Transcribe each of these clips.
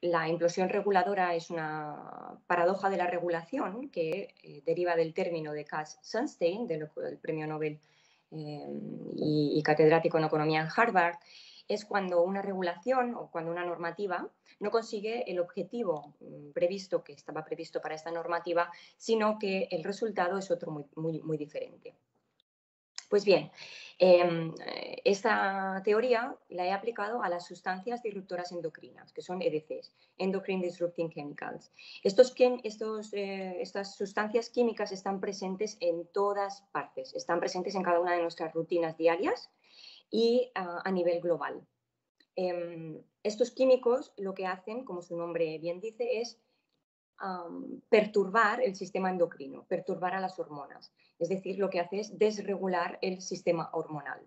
La implosión reguladora es una paradoja de la regulación que deriva del término de Cass Sunstein, del premio Nobel y catedrático en economía en Harvard. Es cuando una regulación o cuando una normativa no consigue el objetivo previsto, que estaba previsto para esta normativa, sino que el resultado es otro muy diferente. Pues bien, esta teoría la he aplicado a las sustancias disruptoras endocrinas, que son EDCs, Endocrine Disrupting Chemicals. Estas sustancias químicas están presentes en todas partes, están presentes en cada una de nuestras rutinas diarias y a nivel global. Estos químicos lo que hacen, como su nombre bien dice, es perturbar el sistema endocrino, perturbar a las hormonas. Es decir, lo que hace es desregular el sistema hormonal.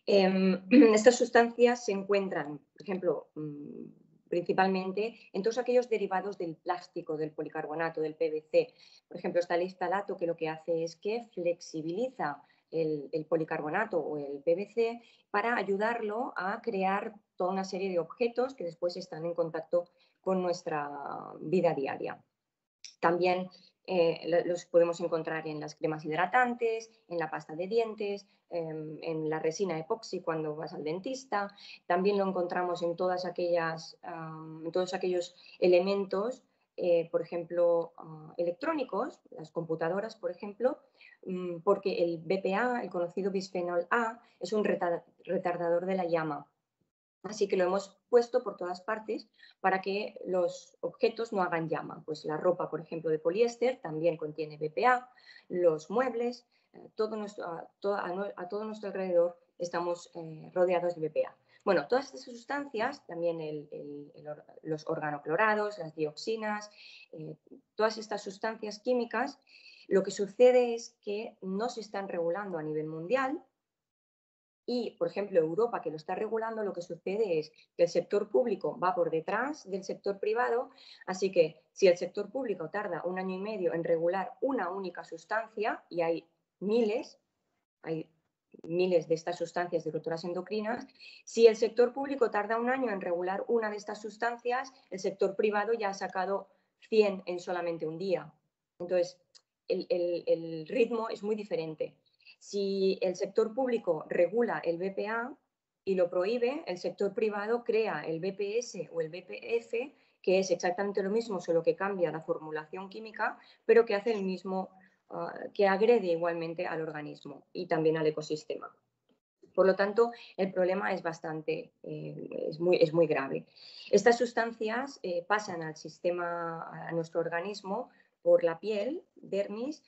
Estas sustancias se encuentran, por ejemplo, principalmente en todos aquellos derivados del plástico, del policarbonato, del PVC. Por ejemplo, está el ftalato, que lo que hace es que flexibiliza el policarbonato o el PVC para ayudarlo a crear toda una serie de objetos que después están en contacto con nuestra vida diaria. También los podemos encontrar en las cremas hidratantes, en la pasta de dientes, en la resina epoxi cuando vas al dentista. También lo encontramos en todos aquellos elementos, por ejemplo, electrónicos, las computadoras, por ejemplo, porque el BPA, el conocido bisfenol A, es un retardador de la llama. Así que lo hemos puesto por todas partes para que los objetos no hagan llama. Pues la ropa, por ejemplo, de poliéster también contiene BPA, los muebles, a todo nuestro alrededor estamos rodeados de BPA. Bueno, todas estas sustancias, también los organoclorados, las dioxinas, todas estas sustancias químicas, lo que sucede es que no se están regulando a nivel mundial. Y, por ejemplo, Europa, que lo está regulando, lo que sucede es que el sector público va por detrás del sector privado, así que si el sector público tarda 1 año y medio en regular una única sustancia, y hay miles de estas sustancias disruptoras endocrinas, si el sector público tarda 1 año en regular una de estas sustancias, el sector privado ya ha sacado 100 en solamente un día. Entonces, el ritmo es muy diferente. Si el sector público regula el BPA y lo prohíbe, el sector privado crea el BPS o el BPF, que es exactamente lo mismo, solo que cambia la formulación química, pero que hace el mismo, que agrede igualmente al organismo y también al ecosistema. Por lo tanto, el problema es es muy grave. Estas sustancias pasan al sistema, a nuestro organismo, por la piel, dermis,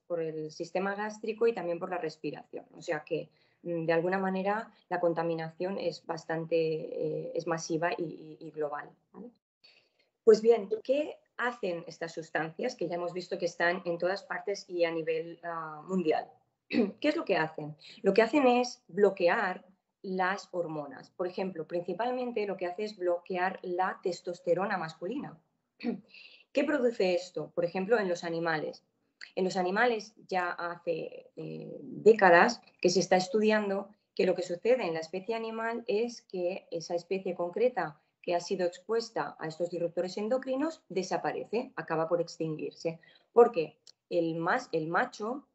por el sistema gástrico y también por la respiración. O sea que, de alguna manera, la contaminación es es masiva y global, ¿vale? Pues bien, ¿qué hacen estas sustancias que ya hemos visto que están en todas partes y a nivel mundial? ¿Qué es lo que hacen? Lo que hacen es bloquear las hormonas. Por ejemplo, principalmente lo que hace es bloquear la testosterona masculina. ¿Qué produce esto? Por ejemplo, en los animales. En los animales ya hace décadas que se está estudiando que lo que sucede en la especie animal es que esa especie concreta que ha sido expuesta a estos disruptores endocrinos desaparece, acaba por extinguirse, porque macho,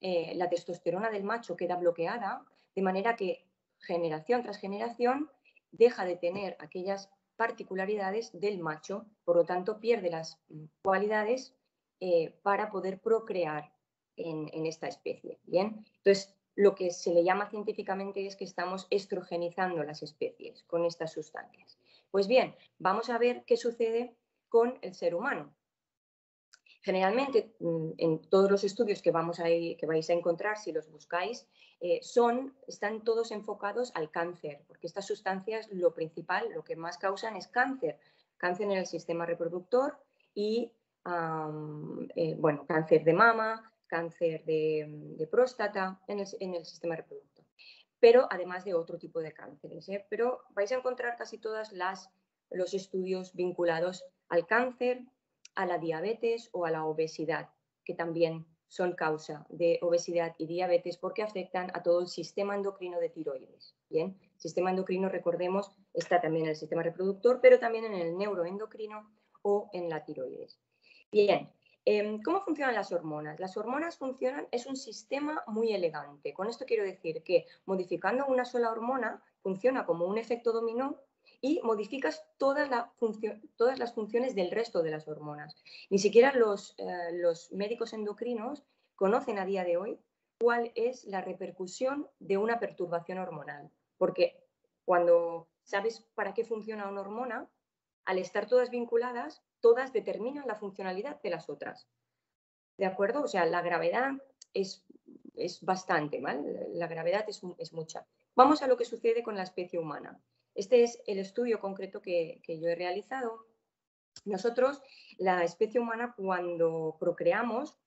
la testosterona del macho queda bloqueada, de manera que generación tras generación deja de tener aquellas particularidades del macho, por lo tanto pierde las cualidades para poder procrear en esta especie. ¿Bien? Entonces, lo que se le llama científicamente es que estamos estrogenizando las especies con estas sustancias. Pues bien, vamos a ver qué sucede con el ser humano. Generalmente, en todos los estudios que vais a encontrar, si los buscáis, están todos enfocados al cáncer, porque estas sustancias, lo principal, lo que más causan es cáncer. Cáncer en el sistema reproductor y, bueno, cáncer de mama, cáncer de próstata en el sistema reproductor. Pero además de otro tipo de cánceres. Pero vais a encontrar casi todos los estudios vinculados al cáncer, a la diabetes o a la obesidad, que también son causa de obesidad y diabetes porque afectan a todo el sistema endocrino de tiroides. ¿Bien? Sistema endocrino, recordemos, está también en el sistema reproductor, pero también en el neuroendocrino o en la tiroides. Bien, ¿cómo funcionan las hormonas? Las hormonas funcionan, es un sistema muy elegante. Con esto quiero decir que modificando una sola hormona funciona como un efecto dominó y modificas todas las funciones del resto de las hormonas. Ni siquiera los médicos endocrinos conocen a día de hoy cuál es la repercusión de una perturbación hormonal. Porque cuando sabes para qué funciona una hormona, al estar todas vinculadas, todas determinan la funcionalidad de las otras. ¿De acuerdo? O sea, la gravedad es bastante, ¿vale? La gravedad es mucha. Vamos a lo que sucede con la especie humana. Este es el estudio concreto que yo he realizado. Nosotros, la especie humana, cuando procreamos,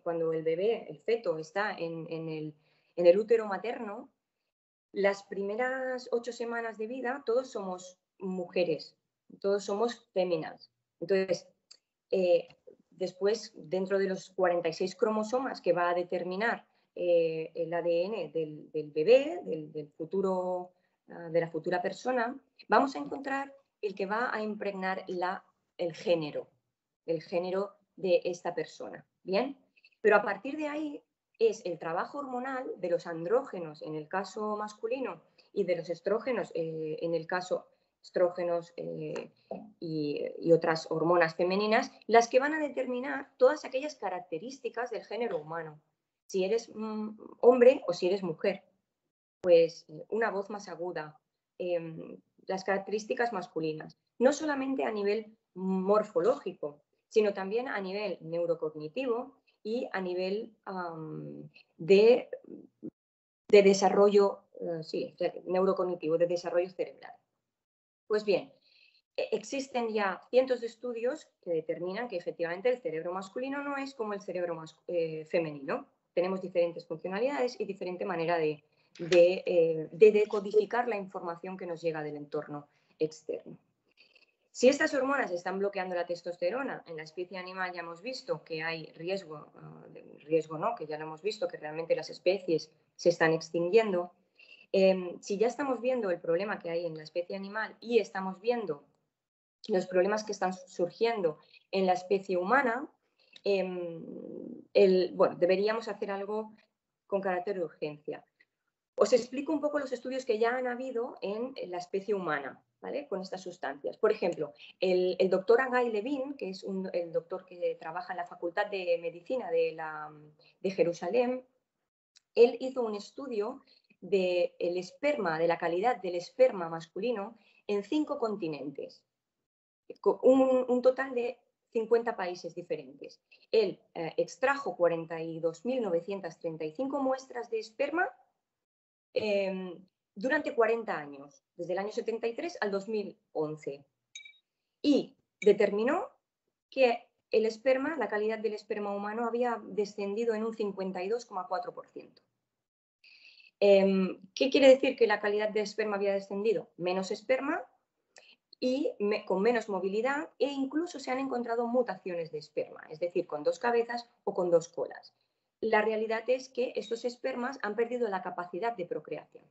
cuando el bebé, el feto, está en el útero materno, las primeras 8 semanas de vida todos somos mujeres, todos somos féminas. Entonces, eh, después, dentro de los 46 cromosomas que va a determinar el ADN del bebé, del futuro, de la futura persona, vamos a encontrar el que va a impregnar el género de esta persona. ¿Bien? Pero a partir de ahí es el trabajo hormonal de los andrógenos en el caso masculino y de los estrógenos en el caso estrógenos y otras hormonas femeninas, las que van a determinar todas aquellas características del género humano. Si eres hombre o si eres mujer, pues una voz más aguda, las características masculinas, no solamente a nivel morfológico, sino también a nivel neurocognitivo y a nivel de desarrollo, neurocognitivo, de desarrollo cerebral. Pues bien, existen ya cientos de estudios que determinan que efectivamente el cerebro masculino no es como el cerebro femenino. Tenemos diferentes funcionalidades y diferente manera de decodificar la información que nos llega del entorno externo. Si estas hormonas están bloqueando la testosterona, en la especie animal ya hemos visto que hay riesgo no, que ya lo hemos visto, que realmente las especies se están extinguiendo. Si ya estamos viendo el problema que hay en la especie animal y estamos viendo los problemas que están surgiendo en la especie humana, deberíamos hacer algo con carácter de urgencia. Os explico un poco los estudios que ya han habido en la especie humana, ¿vale? Con estas sustancias. Por ejemplo, el doctor Agai Levin, que es el doctor que trabaja en la Facultad de Medicina de Jerusalén, él hizo un estudio del esperma, de la calidad del esperma masculino en 5 continentes. Un total de 50 países diferentes. Él extrajo 42.935 muestras de esperma durante 40 años, desde el año 73 al 2011. Y determinó que el esperma, la calidad del esperma humano había descendido en un 52,4%. ¿Qué quiere decir que la calidad del esperma había descendido? Menos esperma y con menos movilidad, e incluso se han encontrado mutaciones de esperma, es decir, con 2 cabezas o con 2 colas. La realidad es que estos espermas han perdido la capacidad de procreación.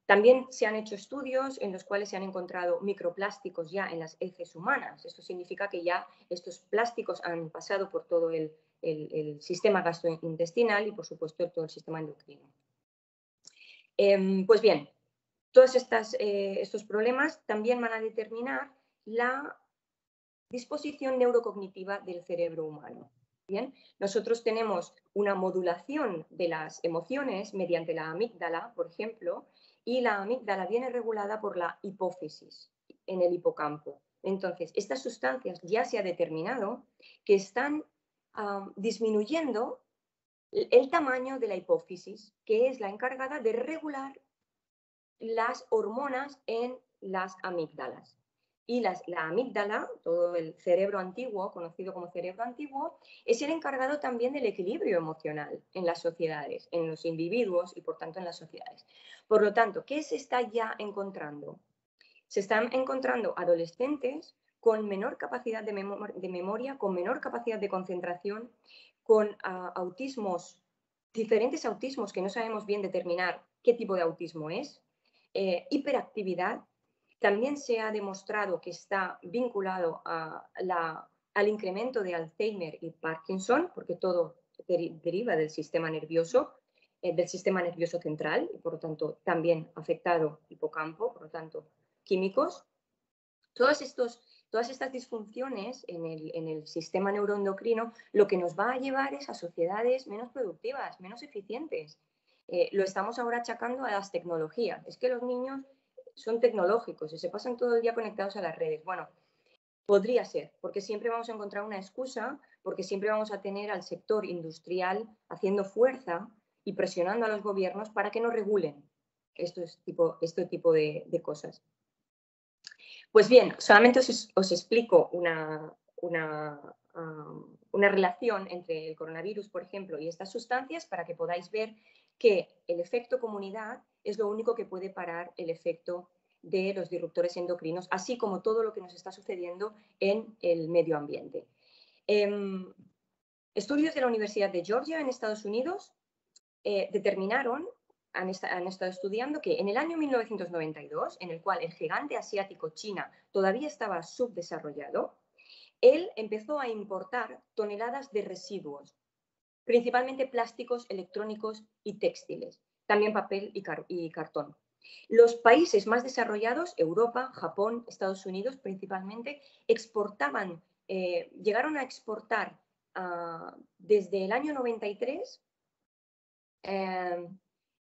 También se han hecho estudios en los cuales se han encontrado microplásticos ya en las heces humanas. Esto significa que ya estos plásticos han pasado por todo el sistema gastrointestinal y, por supuesto, todo el sistema endocrino. Pues bien, todos estos problemas también van a determinar la disposición neurocognitiva del cerebro humano. Bien, nosotros tenemos una modulación de las emociones mediante la amígdala, por ejemplo, y la amígdala viene regulada por la hipófisis en el hipocampo. Entonces, estas sustancias ya se ha determinado que están disminuyendo el tamaño de la hipófisis, que es la encargada de regular las hormonas en las amígdalas. Y la amígdala, todo el cerebro antiguo, conocido como cerebro antiguo, es el encargado también del equilibrio emocional en las sociedades, en los individuos y por tanto en las sociedades. Por lo tanto, ¿qué se está ya encontrando? Se están encontrando adolescentes con menor capacidad de memoria, con menor capacidad de concentración, con autismos diferentes autismos que no sabemos bien determinar qué tipo de autismo es, hiperactividad. También se ha demostrado que está vinculado al incremento de Alzheimer y Parkinson, porque todo deriva del sistema nervioso central, y por lo tanto también afectado hipocampo, por lo tanto químicos. Todas estas disfunciones en el sistema neuroendocrino lo que nos va a llevar es a sociedades menos productivas, menos eficientes. Lo estamos ahora achacando a las tecnologías. Es que los niños son tecnológicos y se pasan todo el día conectados a las redes. Bueno, podría ser, porque siempre vamos a encontrar una excusa, porque siempre vamos a tener al sector industrial haciendo fuerza y presionando a los gobiernos para que no regulen este tipo de cosas. Pues bien, solamente os explico una relación entre el coronavirus, por ejemplo, y estas sustancias para que podáis ver que el efecto comunidad es lo único que puede parar el efecto de los disruptores endocrinos, así como todo lo que nos está sucediendo en el medio ambiente. Estudios de la Universidad de Georgia en Estados Unidos determinaron, han estado estudiando que en el año 1992, en el cual el gigante asiático China todavía estaba subdesarrollado, él empezó a importar toneladas de residuos, principalmente plásticos, electrónicos y textiles, también papel y cartón. Los países más desarrollados, Europa, Japón, Estados Unidos principalmente, exportaban, llegaron a exportar desde el año 93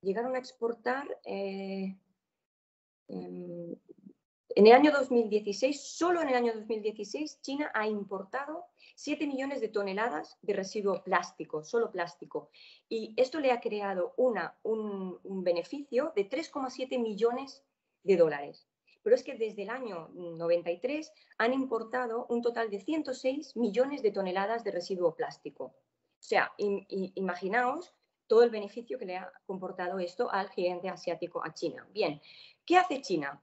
llegaron a exportar en el año 2016, solo en el año 2016, China ha importado 7 millones de toneladas de residuo plástico, solo plástico. Y esto le ha creado un beneficio de 3,7 millones de dólares. Pero es que desde el año 93 han importado un total de 106 millones de toneladas de residuo plástico. O sea, imaginaos todo el beneficio que le ha comportado esto al gigante asiático, a China. Bien, ¿qué hace China?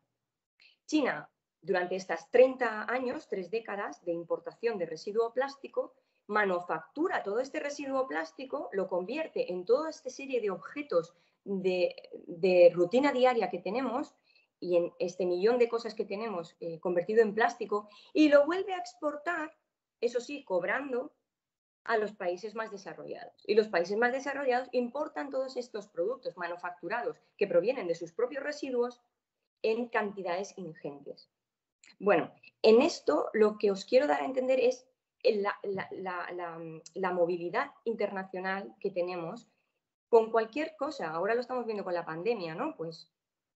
China, durante estas 30 años, 3 décadas de importación de residuo plástico, manufactura todo este residuo plástico, lo convierte en toda esta serie de objetos de rutina diaria que tenemos y en este millón de cosas que tenemos convertido en plástico y lo vuelve a exportar, eso sí, cobrando a los países más desarrollados. Y los países más desarrollados importan todos estos productos manufacturados que provienen de sus propios residuos en cantidades ingentes. Bueno, en esto lo que os quiero dar a entender es la movilidad internacional que tenemos con cualquier cosa. Ahora lo estamos viendo con la pandemia, ¿no? Pues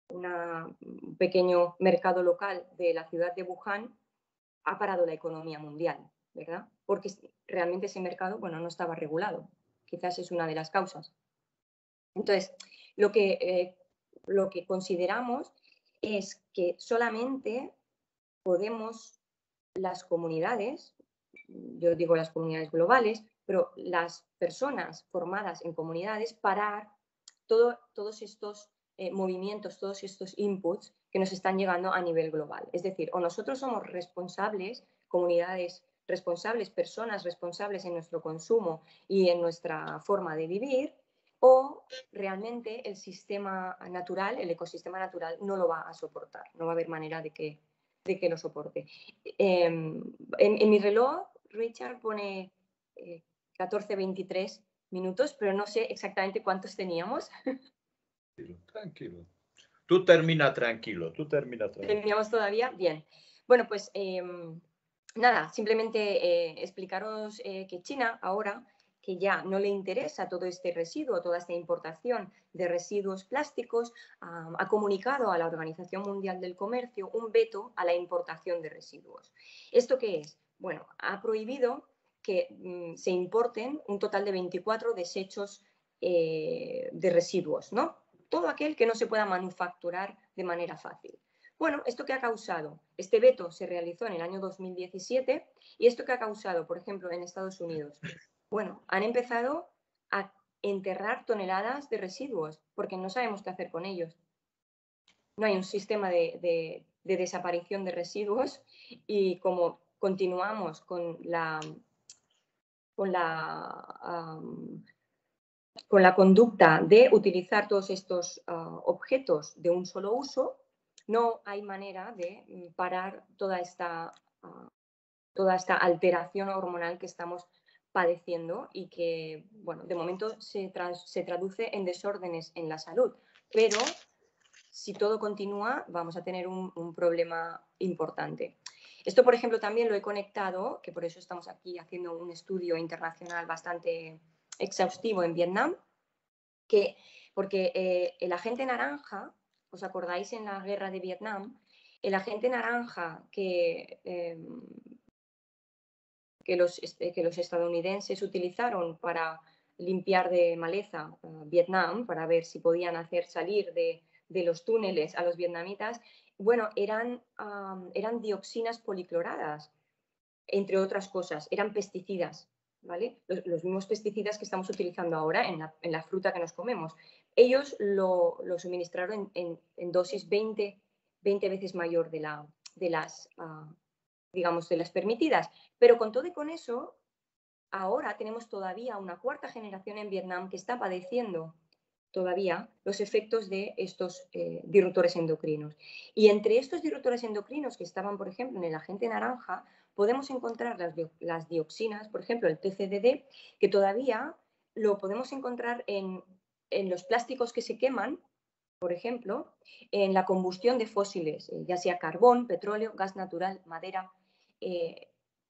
un pequeño mercado local de la ciudad de Wuhan ha parado la economía mundial, ¿verdad? Porque realmente ese mercado, bueno, no estaba regulado. Quizás es una de las causas. Entonces, lo que consideramos es que solamente podemos las comunidades, yo digo las comunidades globales, pero las personas formadas en comunidades parar todos estos movimientos, todos estos inputs que nos están llegando a nivel global. Es decir, o nosotros somos responsables, comunidades responsables, personas responsables en nuestro consumo y en nuestra forma de vivir, o realmente el sistema natural, el ecosistema natural no lo va a soportar, no va a haber manera de que lo soporte. En mi reloj, Richard pone 14:23 minutos, pero no sé exactamente cuántos teníamos. Tranquilo. Tú termina tranquilo, ¿Teníamos todavía? Bien. Bueno, pues nada, simplemente explicaros que China ahora, que ya no le interesa todo este residuo, toda esta importación de residuos plásticos, ha comunicado a la Organización Mundial del Comercio un veto a la importación de residuos. ¿Esto qué es? Bueno, ha prohibido que se importen un total de 24 desechos de residuos, ¿no? Todo aquel que no se pueda manufacturar de manera fácil. Bueno, ¿esto qué ha causado? Este veto se realizó en el año 2017 y ¿esto qué ha causado, por ejemplo, en Estados Unidos? Bueno, han empezado a enterrar toneladas de residuos porque no sabemos qué hacer con ellos. No hay un sistema de desaparición de residuos y como continuamos con la la conducta de utilizar todos estos objetos de un solo uso, no hay manera de parar toda esta alteración hormonal que estamos padeciendo y que, bueno, de momento se traduce en desórdenes en la salud, pero si todo continúa vamos a tener un problema importante. Esto, por ejemplo, también lo he conectado, que por eso estamos aquí haciendo un estudio internacional bastante exhaustivo en Vietnam, porque el agente naranja, ¿os acordáis en la guerra de Vietnam? El agente naranja que los estadounidenses utilizaron para limpiar de maleza Vietnam, para ver si podían hacer salir de los túneles a los vietnamitas, bueno, eran dioxinas policloradas, entre otras cosas, eran pesticidas, ¿vale? Los mismos pesticidas que estamos utilizando ahora en la fruta que nos comemos. Ellos lo suministraron en dosis 20 veces mayor de las digamos, de las permitidas. Pero con todo y con eso, ahora tenemos todavía una cuarta generación en Vietnam que está padeciendo todavía los efectos de estos disruptores endocrinos. Y entre estos disruptores endocrinos que estaban, por ejemplo, en el agente naranja, podemos encontrar las dioxinas, por ejemplo, el TCDD, que todavía lo podemos encontrar en los plásticos que se queman, por ejemplo, en la combustión de fósiles, ya sea carbón, petróleo, gas natural, madera.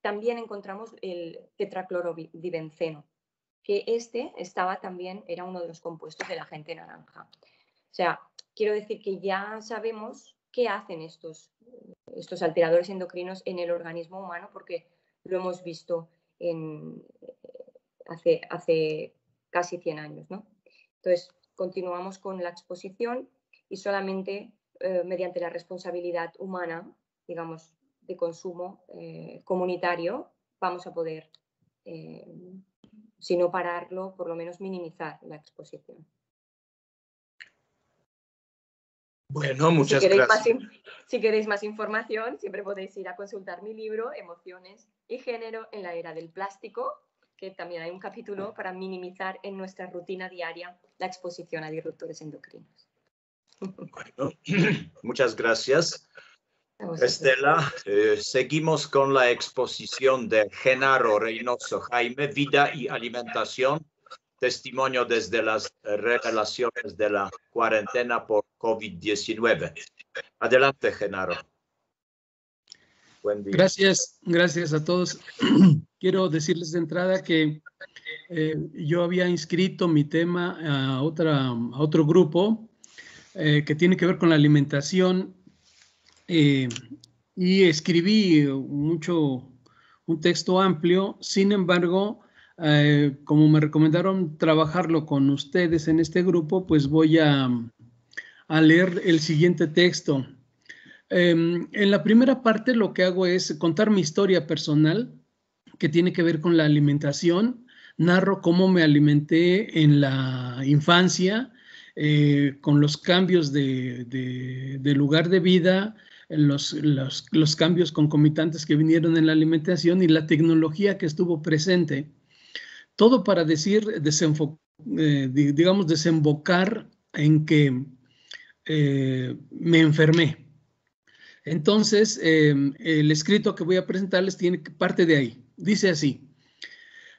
También encontramos el tetraclorodibenceno, que era uno de los compuestos del agente naranja. O sea, quiero decir que ya sabemos qué hacen estos alteradores endocrinos en el organismo humano, porque lo hemos visto hace casi 100 años, ¿no? Entonces, continuamos con la exposición y solamente mediante la responsabilidad humana, digamos, de consumo comunitario, vamos a poder, si no pararlo, por lo menos minimizar la exposición. Bueno, muchas gracias. Si queréis más información, siempre podéis ir a consultar mi libro, Emociones y Género en la Era del Plástico, que también hay un capítulo para minimizar en nuestra rutina diaria la exposición a disruptores endocrinos. Bueno, muchas gracias, Estela. Seguimos con la exposición de Genaro Reynoso Jaime, Vida y Alimentación, testimonio desde las revelaciones de la cuarentena por COVID-19. Adelante, Genaro. Buen día. Gracias a todos. Quiero decirles de entrada que yo había inscrito mi tema a otro grupo que tiene que ver con la alimentación y escribí un texto amplio. Sin embargo, como me recomendaron trabajarlo con ustedes en este grupo, pues voy a leer el siguiente texto. En la primera parte lo que hago es contar mi historia personal que tiene que ver con la alimentación. Narro cómo me alimenté en la infancia, con los cambios de lugar de vida, los cambios concomitantes que vinieron en la alimentación y la tecnología que estuvo presente. Todo para desembocar en que me enfermé. Entonces, el escrito que voy a presentarles tiene parte de ahí. Dice así: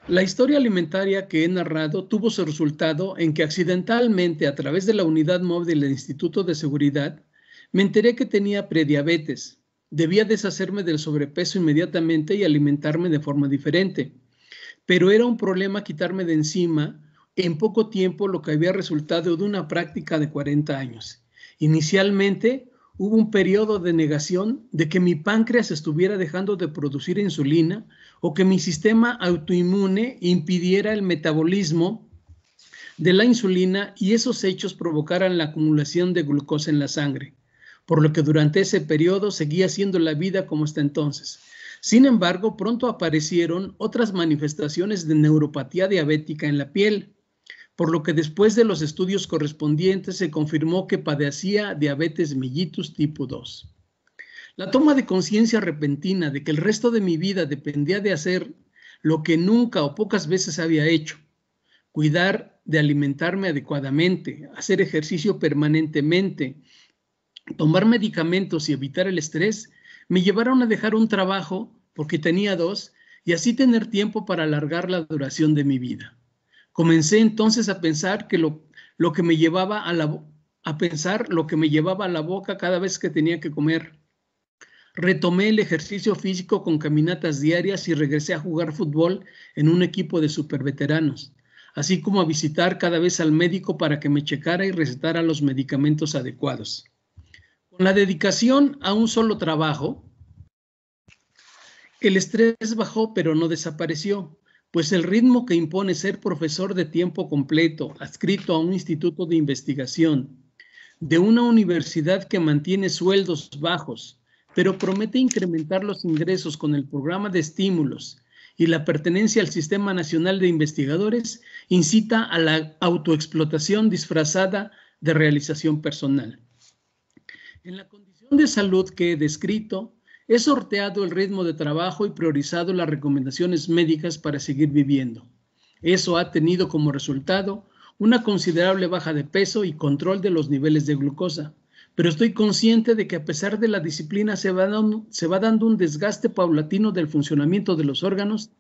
la historia alimentaria que he narrado tuvo su resultado en que accidentalmente, a través de la unidad móvil del Instituto de Seguridad, me enteré que tenía prediabetes. Debía deshacerme del sobrepeso inmediatamente y alimentarme de forma diferente. Pero era un problema quitarme de encima en poco tiempo lo que había resultado de una práctica de 40 años. Inicialmente, hubo un periodo de negación de que mi páncreas estuviera dejando de producir insulina o que mi sistema autoinmune impidiera el metabolismo de la insulina y esos hechos provocaran la acumulación de glucosa en la sangre, por lo que durante ese periodo seguía siendo la vida como hasta entonces. Sin embargo, pronto aparecieron otras manifestaciones de neuropatía diabética en la piel, por lo que después de los estudios correspondientes se confirmó que padecía diabetes mellitus tipo 2. La toma de conciencia repentina de que el resto de mi vida dependía de hacer lo que nunca o pocas veces había hecho, cuidar de alimentarme adecuadamente, hacer ejercicio permanentemente, tomar medicamentos y evitar el estrés, me llevaron a dejar un trabajo, porque tenía 2, y así tener tiempo para alargar la duración de mi vida. Comencé entonces a pensar que lo que me llevaba a la boca cada vez que tenía que comer. Retomé el ejercicio físico con caminatas diarias y regresé a jugar fútbol en un equipo de superveteranos, así como a visitar cada vez al médico para que me checara y recetara los medicamentos adecuados. Con la dedicación a un solo trabajo, el estrés bajó, pero no desapareció, pues el ritmo que impone ser profesor de tiempo completo, adscrito a un instituto de investigación, de una universidad que mantiene sueldos bajos, pero promete incrementar los ingresos con el programa de estímulos y la pertenencia al Sistema Nacional de Investigadores, incita a la autoexplotación disfrazada de realización personal. En la condición de salud que he descrito, he sorteado el ritmo de trabajo y priorizado las recomendaciones médicas para seguir viviendo. Eso ha tenido como resultado una considerable baja de peso y control de los niveles de glucosa. Pero estoy consciente de que a pesar de la disciplina se va dando un desgaste paulatino del funcionamiento de los órganos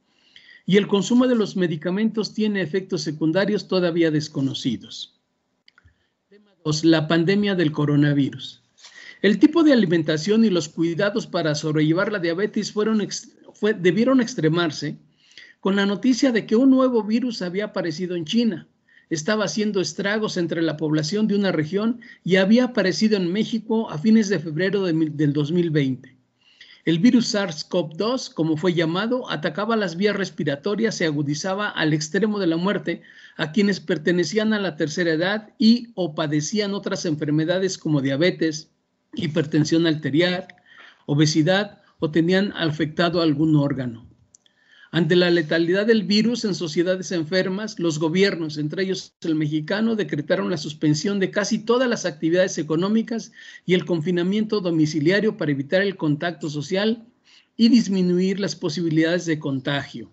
y el consumo de los medicamentos tiene efectos secundarios todavía desconocidos. Tema 2. La pandemia del coronavirus. El tipo de alimentación y los cuidados para sobrellevar la diabetes debieron extremarse con la noticia de que un nuevo virus había aparecido en China. Estaba haciendo estragos entre la población de una región y había aparecido en México a fines de febrero del 2020. El virus SARS-CoV-2, como fue llamado, atacaba las vías respiratorias y agudizaba al extremo de la muerte a quienes pertenecían a la tercera edad y o padecían otras enfermedades como diabetes, hipertensión arterial, obesidad o tenían afectado algún órgano. Ante la letalidad del virus en sociedades enfermas, los gobiernos, entre ellos el mexicano, decretaron la suspensión de casi todas las actividades económicas y el confinamiento domiciliario para evitar el contacto social y disminuir las posibilidades de contagio.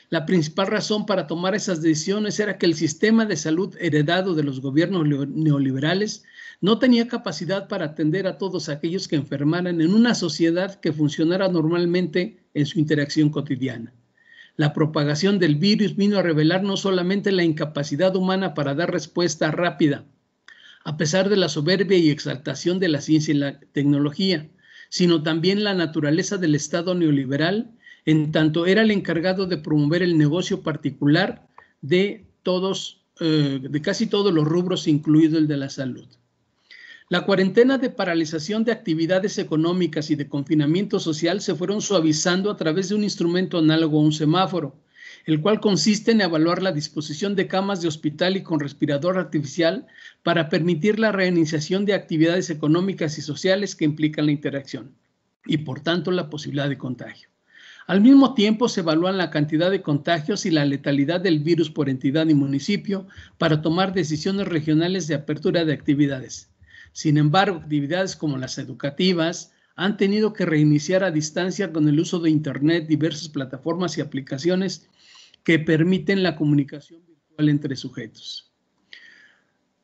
La principal razón para tomar esas decisiones era que el sistema de salud heredado de los gobiernos neoliberales no tenía capacidad para atender a todos aquellos que enfermaran en una sociedad que funcionara normalmente en su interacción cotidiana. La propagación del virus vino a revelar no solamente la incapacidad humana para dar respuesta rápida, a pesar de la soberbia y exaltación de la ciencia y la tecnología, sino también la naturaleza del Estado neoliberal, en tanto era el encargado de promover el negocio particular de casi todos los rubros, incluido el de la salud. La cuarentena de paralización de actividades económicas y de confinamiento social se fueron suavizando a través de un instrumento análogo a un semáforo, el cual consiste en evaluar la disposición de camas de hospital y con respirador artificial para permitir la reiniciación de actividades económicas y sociales que implican la interacción y, por tanto, la posibilidad de contagio. Al mismo tiempo, se evalúan la cantidad de contagios y la letalidad del virus por entidad y municipio para tomar decisiones regionales de apertura de actividades. Sin embargo, actividades como las educativas han tenido que reiniciar a distancia con el uso de Internet, diversas plataformas y aplicaciones que permiten la comunicación virtual entre sujetos.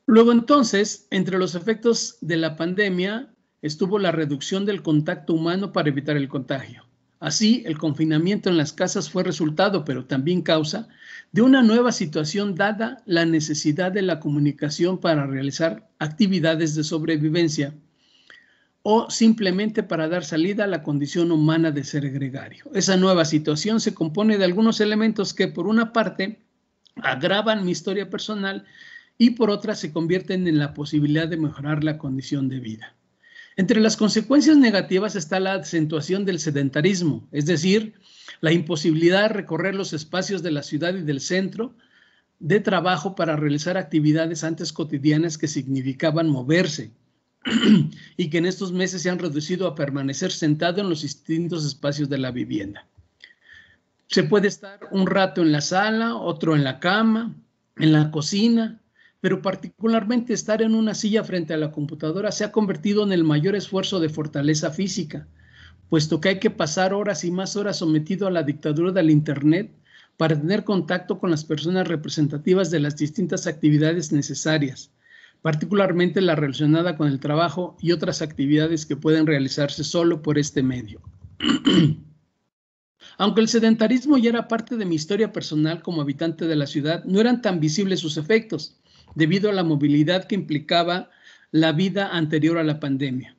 Luego entonces, entre los efectos de la pandemia estuvo la reducción del contacto humano para evitar el contagio. Así, el confinamiento en las casas fue resultado, pero también causa, de una nueva situación dada la necesidad de la comunicación para realizar actividades de sobrevivencia o simplemente para dar salida a la condición humana de ser gregario. Esa nueva situación se compone de algunos elementos que, por una parte, agravan mi historia personal y por otra se convierten en la posibilidad de mejorar la condición de vida. Entre las consecuencias negativas está la acentuación del sedentarismo, es decir, la imposibilidad de recorrer los espacios de la ciudad y del centro de trabajo para realizar actividades antes cotidianas que significaban moverse y que en estos meses se han reducido a permanecer sentado en los distintos espacios de la vivienda. Se puede estar un rato en la sala, otro en la cama, en la cocina, pero particularmente estar en una silla frente a la computadora se ha convertido en el mayor esfuerzo de fortaleza física, puesto que hay que pasar horas y más horas sometido a la dictadura del Internet para tener contacto con las personas representativas de las distintas actividades necesarias, particularmente la relacionada con el trabajo y otras actividades que pueden realizarse solo por este medio. Aunque el sedentarismo ya era parte de mi historia personal como habitante de la ciudad, no eran tan visibles sus efectos, debido a la movilidad que implicaba la vida anterior a la pandemia.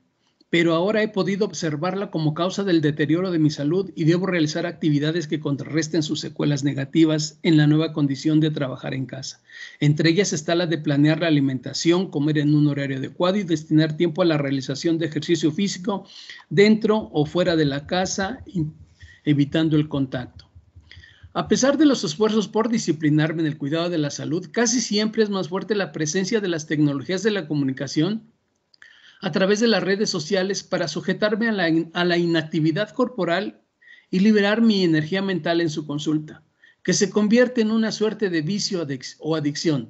Pero ahora he podido observarla como causa del deterioro de mi salud y debo realizar actividades que contrarresten sus secuelas negativas en la nueva condición de trabajar en casa. Entre ellas está la de planear la alimentación, comer en un horario adecuado y destinar tiempo a la realización de ejercicio físico dentro o fuera de la casa, evitando el contacto. A pesar de los esfuerzos por disciplinarme en el cuidado de la salud, casi siempre es más fuerte la presencia de las tecnologías de la comunicación a través de las redes sociales para sujetarme a la inactividad corporal y liberar mi energía mental en su consulta, que se convierte en una suerte de vicio o adicción.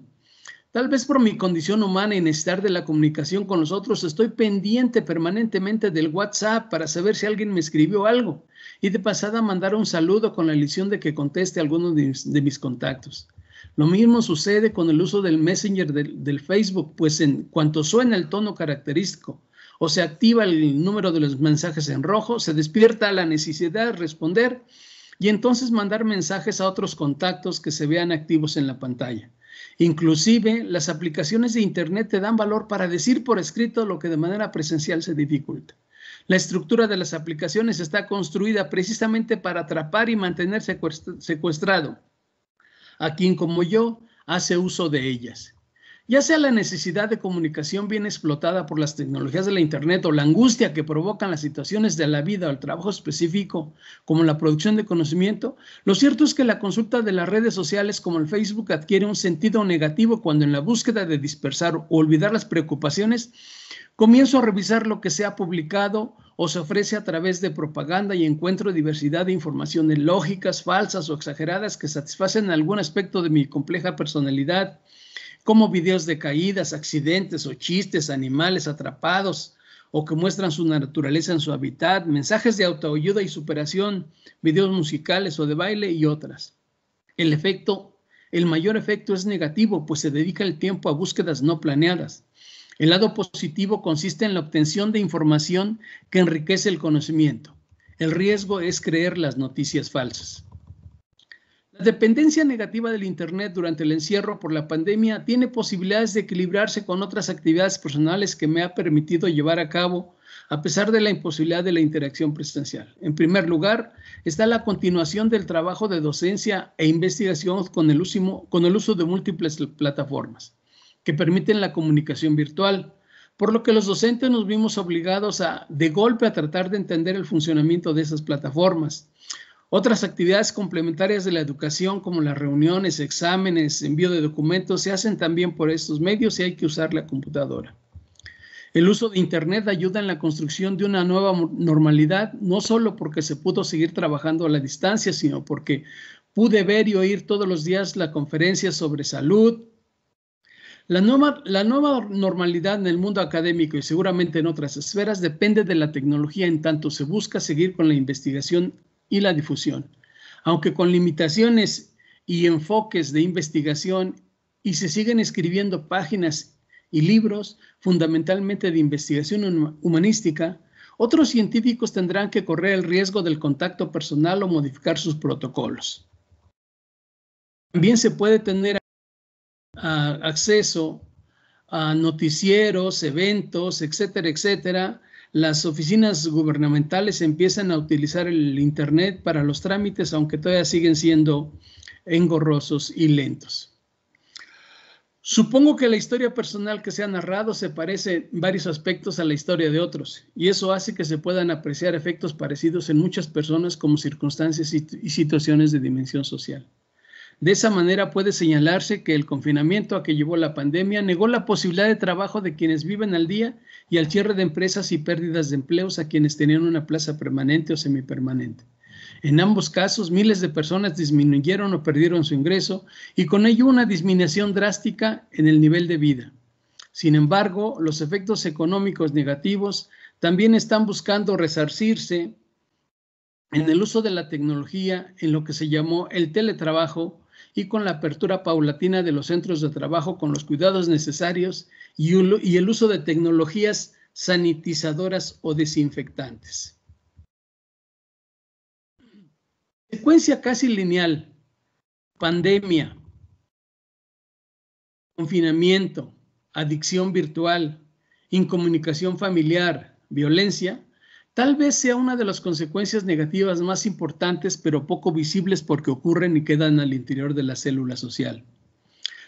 Tal vez por mi condición humana y necesitar de la comunicación con los otros, estoy pendiente permanentemente del WhatsApp para saber si alguien me escribió algo y de pasada mandar un saludo con la ilusión de que conteste a alguno de mis contactos. Lo mismo sucede con el uso del Messenger del Facebook, pues en cuanto suena el tono característico o se activa el número de los mensajes en rojo, se despierta la necesidad de responder y entonces mandar mensajes a otros contactos que se vean activos en la pantalla. Inclusive, las aplicaciones de Internet te dan valor para decir por escrito lo que de manera presencial se dificulta. La estructura de las aplicaciones está construida precisamente para atrapar y mantener secuestrado a quien como yo hace uso de ellas. Ya sea la necesidad de comunicación bien explotada por las tecnologías de la Internet o la angustia que provocan las situaciones de la vida o el trabajo específico, como la producción de conocimiento, lo cierto es que la consulta de las redes sociales como el Facebook adquiere un sentido negativo cuando en la búsqueda de dispersar o olvidar las preocupaciones, comienzo a revisar lo que se ha publicado o se ofrece a través de propaganda y encuentro diversidad de informaciones lógicas, falsas o exageradas que satisfacen algún aspecto de mi compleja personalidad, como videos de caídas, accidentes o chistes, animales atrapados o que muestran su naturaleza en su hábitat, mensajes de autoayuda y superación, videos musicales o de baile y otras. El mayor efecto es negativo, pues se dedica el tiempo a búsquedas no planeadas. El lado positivo consiste en la obtención de información que enriquece el conocimiento. El riesgo es creer las noticias falsas. La dependencia negativa del Internet durante el encierro por la pandemia tiene posibilidades de equilibrarse con otras actividades personales que me ha permitido llevar a cabo a pesar de la imposibilidad de la interacción presencial. En primer lugar, está la continuación del trabajo de docencia e investigación con el uso de múltiples plataformas que permiten la comunicación virtual, por lo que los docentes nos vimos obligados de golpe a tratar de entender el funcionamiento de esas plataformas. Otras actividades complementarias de la educación, como las reuniones, exámenes, envío de documentos, se hacen también por estos medios y hay que usar la computadora. El uso de Internet ayuda en la construcción de una nueva normalidad, no solo porque se pudo seguir trabajando a la distancia, sino porque pude ver y oír todos los días la conferencia sobre salud. La nueva normalidad en el mundo académico y seguramente en otras esferas depende de la tecnología en tanto se busca seguir con la investigación y la difusión, aunque con limitaciones y enfoques de investigación y se siguen escribiendo páginas y libros fundamentalmente de investigación humanística, otros científicos tendrán que correr el riesgo del contacto personal o modificar sus protocolos. También se puede tener acceso a noticieros, eventos, etcétera, etcétera. Las oficinas gubernamentales empiezan a utilizar el Internet para los trámites, aunque todavía siguen siendo engorrosos y lentos. Supongo que la historia personal que se ha narrado se parece en varios aspectos a la historia de otros, y eso hace que se puedan apreciar efectos parecidos en muchas personas como circunstancias y situaciones de dimensión social. De esa manera puede señalarse que el confinamiento a que llevó la pandemia negó la posibilidad de trabajo de quienes viven al día y al cierre de empresas y pérdidas de empleos a quienes tenían una plaza permanente o semipermanente. En ambos casos, miles de personas disminuyeron o perdieron su ingreso y con ello una disminución drástica en el nivel de vida. Sin embargo, los efectos económicos negativos también están buscando resarcirse en el uso de la tecnología en lo que se llamó el teletrabajo y con la apertura paulatina de los centros de trabajo con los cuidados necesarios y el uso de tecnologías sanitizadoras o desinfectantes. Secuencia casi lineal: pandemia, confinamiento, adicción virtual, incomunicación familiar, violencia, tal vez sea una de las consecuencias negativas más importantes, pero poco visibles porque ocurren y quedan al interior de la célula social.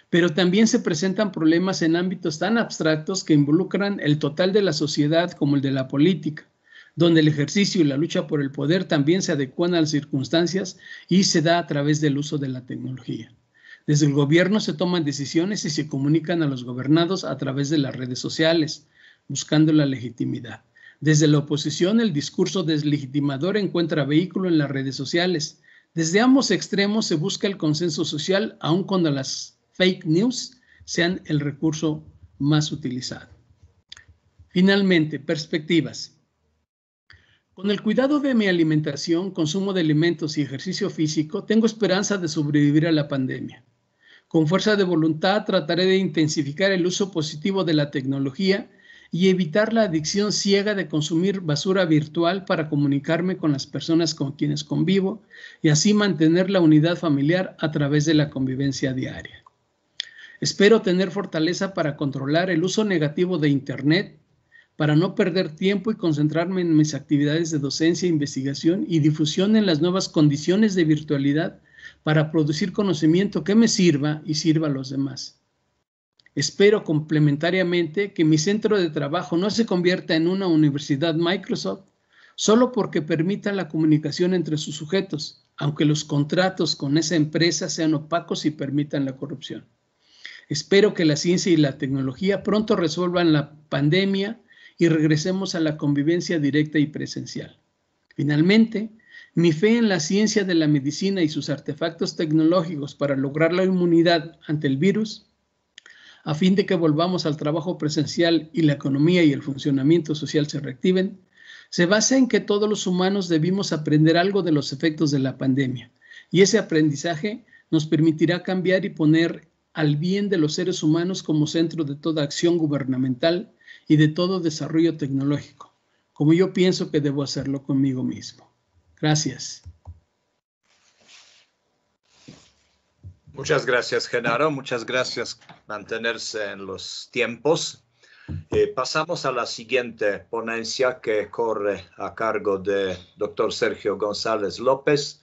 Pero también se presentan problemas en ámbitos tan abstractos que involucran el total de la sociedad como el de la política, donde el ejercicio y la lucha por el poder también se adecuan a las circunstancias y se da a través del uso de la tecnología. Desde el gobierno se toman decisiones y se comunican a los gobernados a través de las redes sociales, buscando la legitimidad. Desde la oposición, el discurso deslegitimador encuentra vehículo en las redes sociales. Desde ambos extremos se busca el consenso social, aun cuando las fake news sean el recurso más utilizado. Finalmente, perspectivas. Con el cuidado de mi alimentación, consumo de alimentos y ejercicio físico, tengo esperanza de sobrevivir a la pandemia. Con fuerza de voluntad trataré de intensificar el uso positivo de la tecnología y evitar la adicción ciega de consumir basura virtual para comunicarme con las personas con quienes convivo y así mantener la unidad familiar a través de la convivencia diaria. Espero tener fortaleza para controlar el uso negativo de Internet, para no perder tiempo y concentrarme en mis actividades de docencia, investigación y difusión en las nuevas condiciones de virtualidad para producir conocimiento que me sirva y sirva a los demás. Espero complementariamente que mi centro de trabajo no se convierta en una universidad Microsoft solo porque permita la comunicación entre sus sujetos, aunque los contratos con esa empresa sean opacos y permitan la corrupción. Espero que la ciencia y la tecnología pronto resuelvan la pandemia y regresemos a la convivencia directa y presencial. Finalmente, mi fe en la ciencia de la medicina y sus artefactos tecnológicos para lograr la inmunidad ante el virus, a fin de que volvamos al trabajo presencial y la economía y el funcionamiento social se reactiven, se basa en que todos los humanos debimos aprender algo de los efectos de la pandemia, y ese aprendizaje nos permitirá cambiar y poner al bien de los seres humanos como centro de toda acción gubernamental y de todo desarrollo tecnológico, como yo pienso que debo hacerlo conmigo mismo. Gracias. Muchas gracias, Genaro. Muchas gracias por mantenerse en los tiempos. Pasamos a la siguiente ponencia que corre a cargo de Dr. Sergio González López,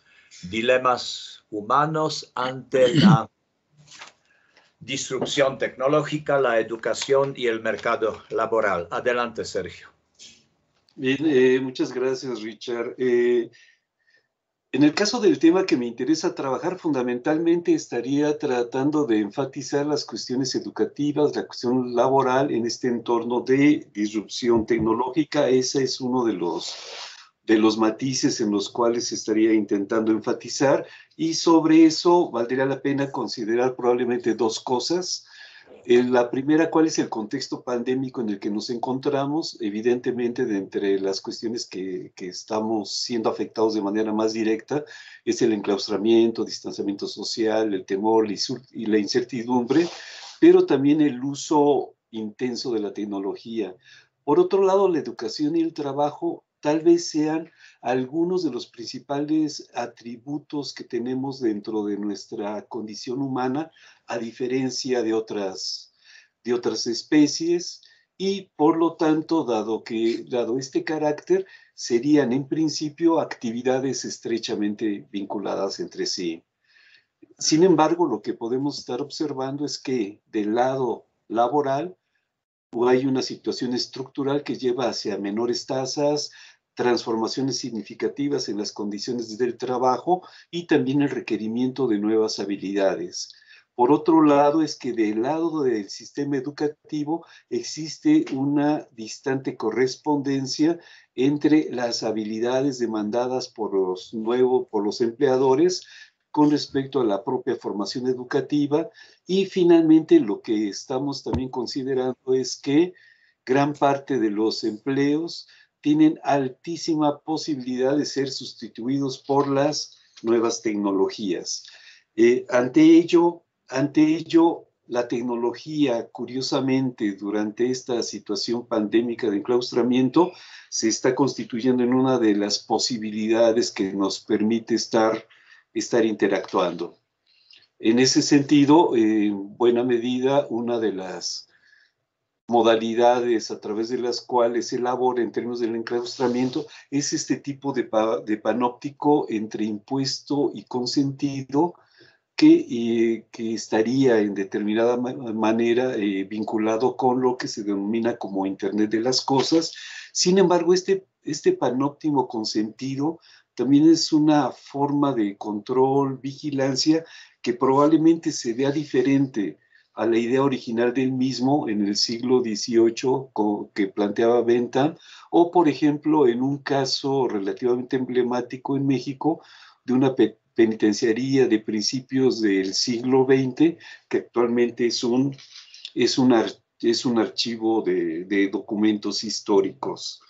Dilemas humanos ante la disrupción tecnológica, la educación y el mercado laboral. Adelante, Sergio. Bien, muchas gracias, Richard. En el caso del tema que me interesa trabajar, fundamentalmente estaría tratando de enfatizar las cuestiones educativas, la cuestión laboral en este entorno de disrupción tecnológica. Ese es uno de los matices en los cuales estaría intentando enfatizar, y sobre eso valdría la pena considerar probablemente dos cosas. La primera, ¿cuál es el contexto pandémico en el que nos encontramos? Evidentemente, de entre las cuestiones que estamos siendo afectados de manera más directa, es el enclaustramiento, distanciamiento social, el temor y la incertidumbre, pero también el uso intenso de la tecnología. Por otro lado, la educación y el trabajo tal vez sean algunos de los principales atributos que tenemos dentro de nuestra condición humana, a diferencia de otras especies, y por lo tanto, dado este carácter, serían en principio actividades estrechamente vinculadas entre sí. Sin embargo, lo que podemos estar observando es que del lado laboral hay una situación estructural que lleva hacia menores tasas, transformaciones significativas en las condiciones del trabajo y también el requerimiento de nuevas habilidades. Por otro lado, es que del lado del sistema educativo existe una distante correspondencia entre las habilidades demandadas por los empleadores con respecto a la propia formación educativa, y finalmente lo que estamos también considerando es que gran parte de los empleos tienen altísima posibilidad de ser sustituidos por las nuevas tecnologías. Ante ello, la tecnología, curiosamente, durante esta situación pandémica de enclaustramiento, se está constituyendo en una de las posibilidades que nos permite estar interactuando. En ese sentido, en buena medida, una de las modalidades a través de las cuales se elabora en términos del enclaustramiento es este tipo de panóptico entre impuesto y consentido que estaría en determinada manera vinculado con lo que se denomina como Internet de las Cosas. Sin embargo, este panóptico consentido también es una forma de control, vigilancia, que probablemente se vea diferente a la idea original del mismo en el siglo XVIII que planteaba Bentham, o por ejemplo en un caso relativamente emblemático en México de una penitenciaría de principios del siglo XX, que actualmente es un archivo de documentos históricos.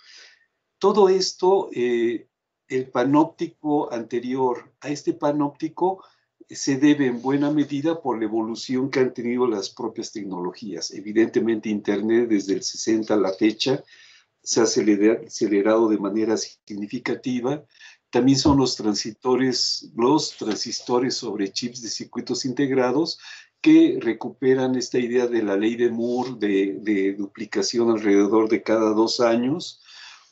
Todo esto, el panóptico anterior a este panóptico, se debe en buena medida por la evolución que han tenido las propias tecnologías. Evidentemente, Internet desde el 60 a la fecha se ha acelerado de manera significativa. También son los transistores sobre chips de circuitos integrados que recuperan esta idea de la ley de Moore de duplicación alrededor de cada 2 años.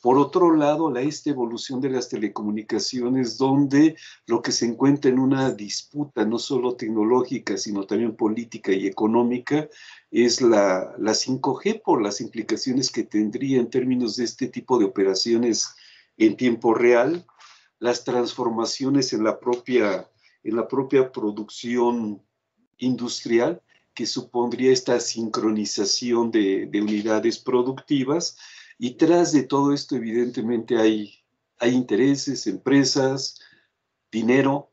Por otro lado, esta evolución de las telecomunicaciones, donde lo que se encuentra en una disputa no solo tecnológica, sino también política y económica, es la 5G por las implicaciones que tendría en términos de este tipo de operaciones en tiempo real, las transformaciones en la propia producción industrial, que supondría esta sincronización de unidades productivas. Y tras de todo esto, evidentemente, hay intereses, empresas, dinero,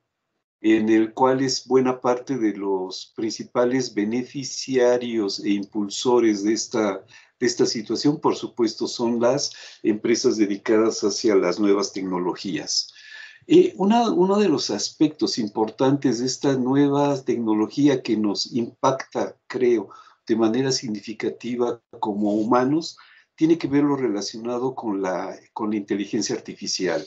en el cual es buena parte de los principales beneficiarios e impulsores de esta situación, por supuesto, son las empresas dedicadas hacia las nuevas tecnologías. Uno de los aspectos importantes de esta nueva tecnología que nos impacta, creo, de manera significativa como humanos, tiene que ver lo relacionado con la inteligencia artificial.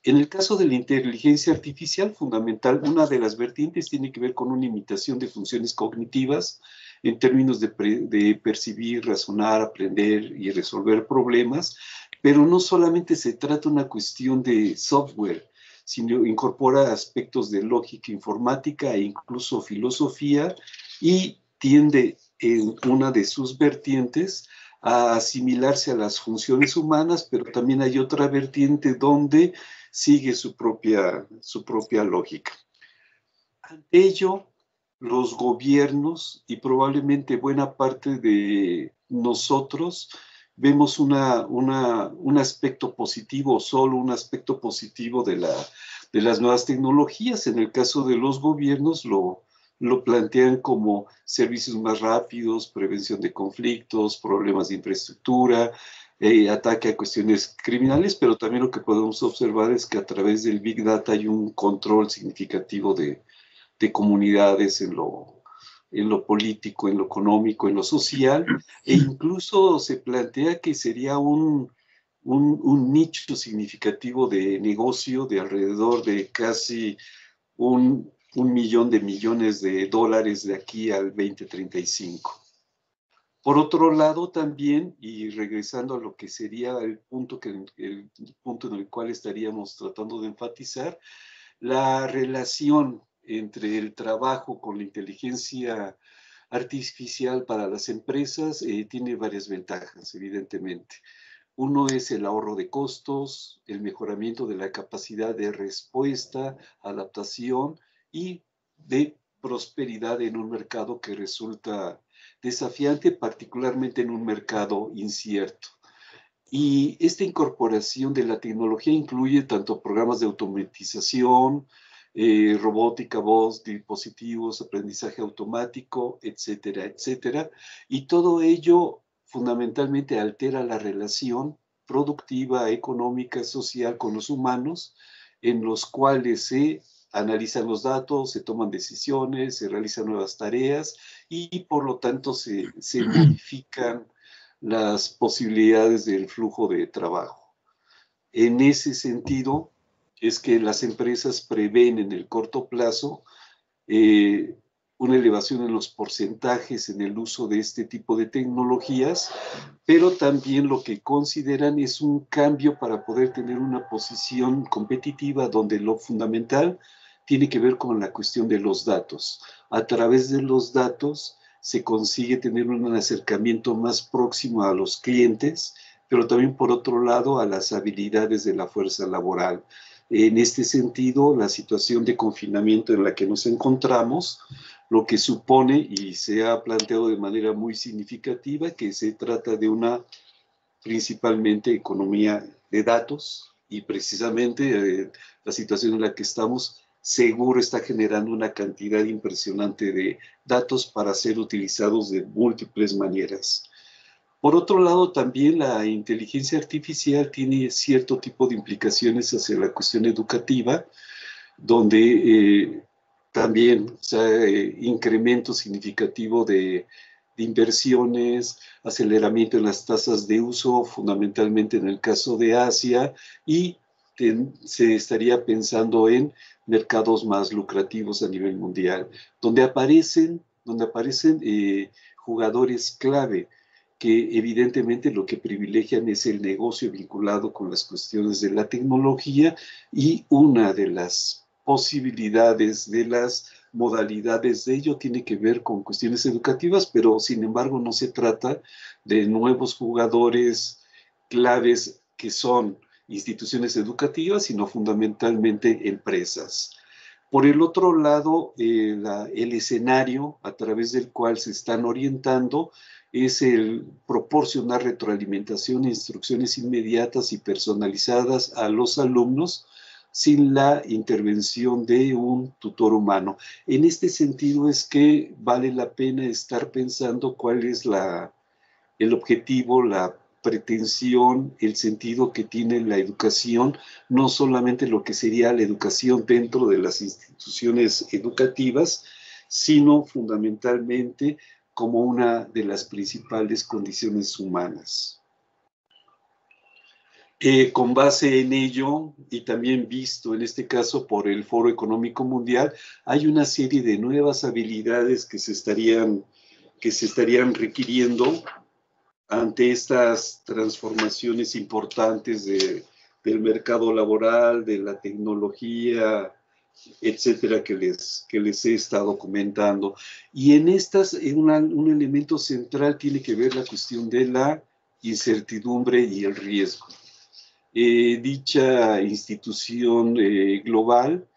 En el caso de la inteligencia artificial, fundamental, una de las vertientes tiene que ver con una imitación de funciones cognitivas en términos de percibir, razonar, aprender y resolver problemas, pero no solamente se trata de una cuestión de software, sino incorpora aspectos de lógica informática e incluso filosofía, y tiende en una de sus vertientes a asimilarse a las funciones humanas, pero también hay otra vertiente donde sigue su propia lógica. Ante ello, los gobiernos y probablemente buena parte de nosotros vemos un aspecto positivo, solo un aspecto positivo de las nuevas tecnologías. En el caso de los gobiernos lo plantean como servicios más rápidos, prevención de conflictos, problemas de infraestructura, ataque a cuestiones criminales, pero también lo que podemos observar es que a través del Big Data hay un control significativo de comunidades en lo político, en lo económico, en lo social, e incluso se plantea que sería un nicho significativo de negocio de alrededor de casi un millón de millones de dólares de aquí al 2035. Por otro lado, también, y regresando a lo que sería el punto en el cual estaríamos tratando de enfatizar, la relación entre el trabajo con la inteligencia artificial para las empresas tiene varias ventajas, evidentemente. Uno es el ahorro de costos, el mejoramiento de la capacidad de respuesta, adaptación y de prosperidad en un mercado que resulta desafiante, particularmente en un mercado incierto. Y esta incorporación de la tecnología incluye tanto programas de automatización, robótica, voz, dispositivos, aprendizaje automático, etcétera, etcétera. Y todo ello fundamentalmente altera la relación productiva, económica, social con los humanos, en los cuales se analizan los datos, se toman decisiones, se realizan nuevas tareas y por lo tanto se modifican las posibilidades del flujo de trabajo. En ese sentido es que las empresas prevén en el corto plazo una elevación en los porcentajes en el uso de este tipo de tecnologías, pero también lo que consideran es un cambio para poder tener una posición competitiva donde lo fundamental tiene que ver con la cuestión de los datos. A través de los datos se consigue tener un acercamiento más próximo a los clientes, pero también por otro lado a las habilidades de la fuerza laboral. En este sentido, la situación de confinamiento en la que nos encontramos, lo que supone, y se ha planteado de manera muy significativa, que se trata de una principalmente economía de datos, y precisamente la situación en la que estamos seguro está generando una cantidad impresionante de datos para ser utilizados de múltiples maneras. Por otro lado, también la inteligencia artificial tiene cierto tipo de implicaciones hacia la cuestión educativa, donde también incremento significativo de inversiones, aceleramiento en las tasas de uso, fundamentalmente en el caso de Asia, y se estaría pensando en mercados más lucrativos a nivel mundial, donde aparecen jugadores clave, que evidentemente lo que privilegian es el negocio vinculado con las cuestiones de la tecnología, y una de las posibilidades, de las modalidades de ello tiene que ver con cuestiones educativas, pero sin embargo no se trata de nuevos jugadores claves que son instituciones educativas, sino fundamentalmente empresas. Por el otro lado, el escenario a través del cual se están orientando es el proporcionar retroalimentación e instrucciones inmediatas y personalizadas a los alumnos sin la intervención de un tutor humano. En este sentido es que vale la pena estar pensando cuál es el objetivo, la pretensión, el sentido que tiene la educación, no solamente lo que sería la educación dentro de las instituciones educativas, sino fundamentalmente como una de las principales condiciones humanas. Con base en ello, y también visto en este caso por el Foro Económico Mundial, hay una serie de nuevas habilidades que se estarían requiriendo ante estas transformaciones importantes del mercado laboral, de la tecnología, etcétera, que les he estado comentando. Y en estas, un elemento central tiene que ver la cuestión de la incertidumbre y el riesgo. Dicha institución global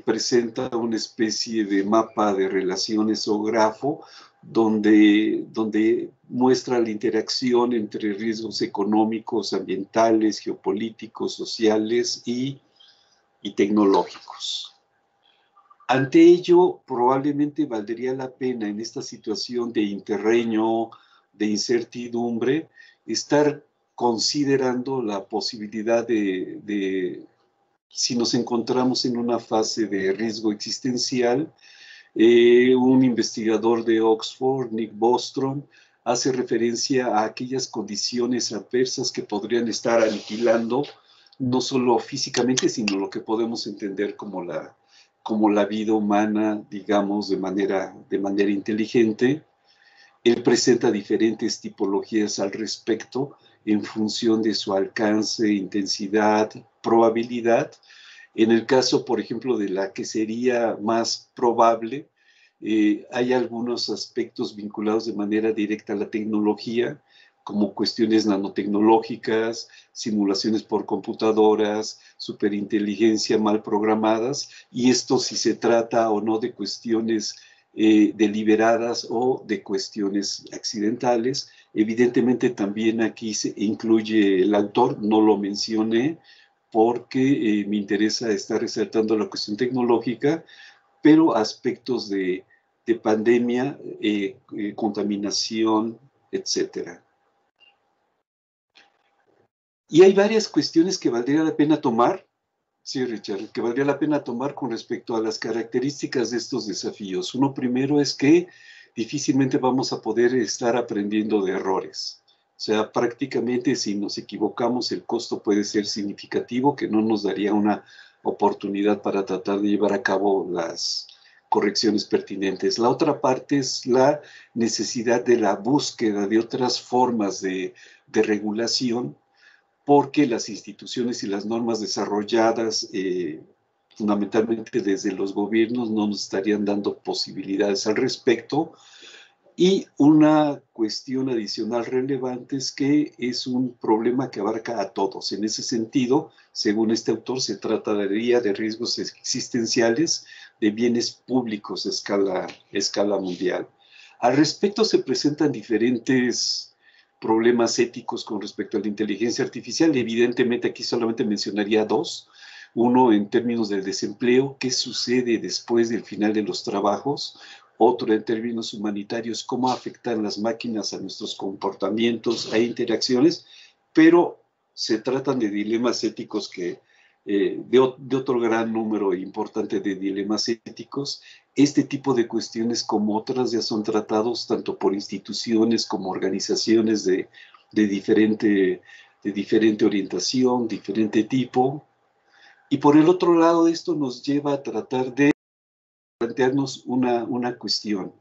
presenta una especie de mapa de relaciones o grafo donde muestra la interacción entre riesgos económicos, ambientales, geopolíticos, sociales y tecnológicos. Ante ello, probablemente valdría la pena en esta situación de interreño, de incertidumbre, estar considerando la posibilidad si nos encontramos en una fase de riesgo existencial. Un investigador de Oxford, Nick Bostrom, hace referencia a aquellas condiciones adversas que podrían estar aniquilando no solo físicamente, sino lo que podemos entender como la vida humana, digamos, de manera inteligente. Él presenta diferentes tipologías al respecto en función de su alcance, intensidad, probabilidad. En el caso, por ejemplo, de la que sería más probable, hay algunos aspectos vinculados de manera directa a la tecnología, como cuestiones nanotecnológicas, simulaciones por computadoras, superinteligencia mal programadas, y esto si se trata o no de cuestiones deliberadas o de cuestiones accidentales. Evidentemente también aquí se incluye el autor, no lo mencioné porque me interesa estar resaltando la cuestión tecnológica, pero aspectos de pandemia, contaminación, etcétera. Y hay varias cuestiones que valdría la pena tomar, sí, Richard, que valdría la pena tomar con respecto a las características de estos desafíos. Uno primero es que difícilmente vamos a poder estar aprendiendo de errores. O sea, prácticamente si nos equivocamos, el costo puede ser significativo, que no nos daría una oportunidad para tratar de llevar a cabo las correcciones pertinentes. La otra parte es la necesidad de la búsqueda de otras formas de regulación, porque las instituciones y las normas desarrolladas fundamentalmente desde los gobiernos no nos estarían dando posibilidades al respecto. Y una cuestión adicional relevante es que es un problema que abarca a todos. En ese sentido, según este autor, se trataría de riesgos existenciales de bienes públicos a escala mundial. Al respecto se presentan diferentes problemas éticos con respecto a la inteligencia artificial. Evidentemente aquí solamente mencionaría dos. Uno en términos del desempleo, qué sucede después del final de los trabajos. Otro en términos humanitarios, cómo afectan las máquinas a nuestros comportamientos e interacciones, pero se tratan de dilemas éticos que, de otro gran número importante de dilemas éticos. Este tipo de cuestiones, como otras, ya son tratados tanto por instituciones como organizaciones de diferente orientación, diferente tipo. Y por el otro lado, esto nos lleva a tratar de plantearnos una cuestión.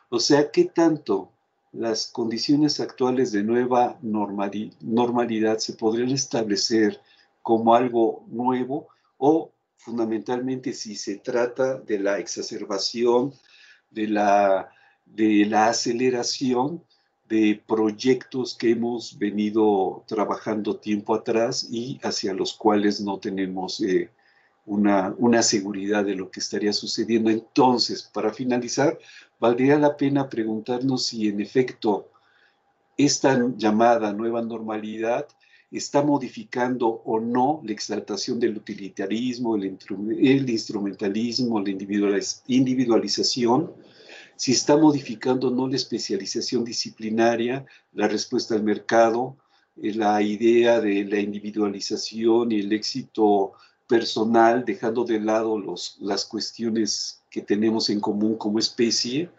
O sea, ¿qué tanto las condiciones actuales de nueva normalidad se podrían establecer como algo nuevo, o fundamentalmente si se trata de la exacerbación, de la aceleración de proyectos que hemos venido trabajando tiempo atrás y hacia los cuales no tenemos una seguridad de lo que estaría sucediendo? Entonces, para finalizar, valdría la pena preguntarnos si en efecto esta llamada nueva normalidad está modificando o no la exaltación del utilitarismo, el instrumentalismo, la individualización, si está modificando o no la especialización disciplinaria, la respuesta al mercado, la idea de la individualización y el éxito personal, dejando de lado las cuestiones que tenemos en común como especie,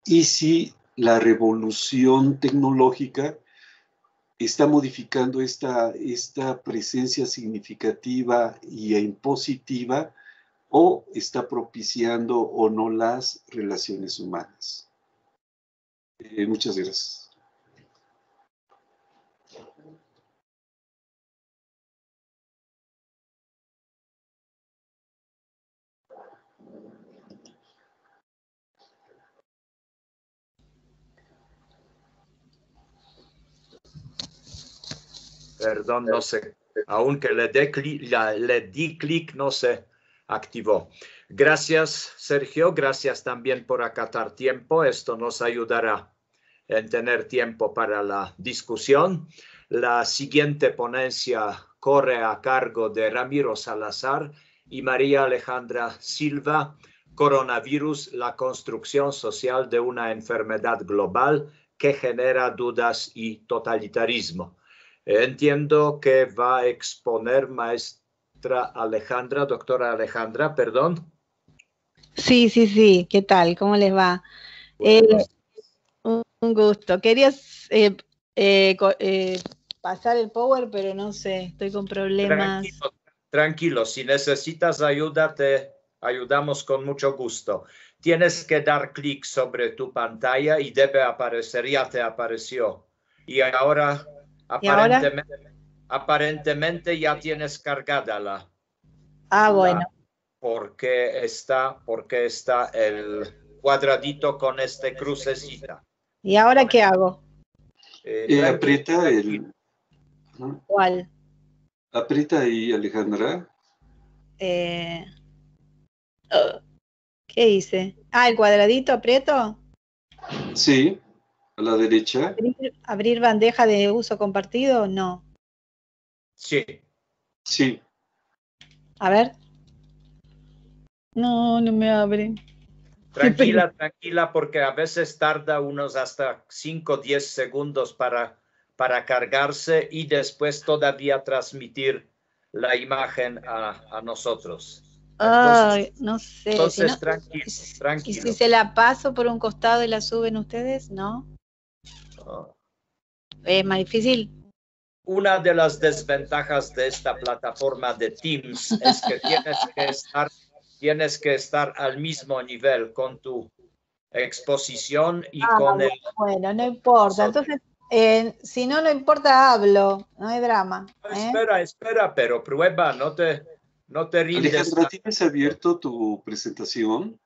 y si la revolución tecnológica está modificando esta presencia significativa y impositiva, o está propiciando o no las relaciones humanas. Muchas gracias. Perdón, no sé. Aunque le di clic, no se activó. Gracias, Sergio. Gracias también por acatar tiempo. Esto nos ayudará en tener tiempo para la discusión. La siguiente ponencia corre a cargo de Ramiro Salazar y María Alejandra Silva. Coronavirus, la construcción social de una enfermedad global que genera dudas y totalitarismo. Entiendo que va a exponer maestra Alejandra, doctora Alejandra, perdón. Sí, sí, sí. ¿Qué tal? ¿Cómo les va? Un gusto. Querías pasar el power, pero no sé, estoy con problemas. Tranquilo. Si necesitas ayuda, te ayudamos con mucho gusto. Tienes que dar clic sobre tu pantalla y debe aparecer, ya te apareció. Y ahora... Aparentemente ya tienes cargada bueno. Porque está el cuadradito con este crucecita. ¿Y ahora qué hago? Aprieta el... ¿Cuál? Aprieta ahí, Alejandra. ¿Qué hice? Ah, el cuadradito aprieto. Sí, a la derecha. ¿Abrir bandeja de uso compartido? No. Sí. Sí. A ver. No, no me abre. Tranquila, porque a veces tarda unos hasta 5 o 10 segundos para para cargarse y después todavía transmitir la imagen a nosotros. Ay, no sé. Entonces, Si no, tranquilo, tranquilo. ¿y si se la paso por un costado y la suben ustedes? ¿No? ¿Es más difícil? Una de las desventajas de esta plataforma de Teams es que tienes que estar al mismo nivel con tu exposición y con el... Bueno, no importa. Entonces, si no importa, hablo. No hay drama. Espera, pero prueba, no te rindes. Alejandra, ¿tienes abierto tu presentación?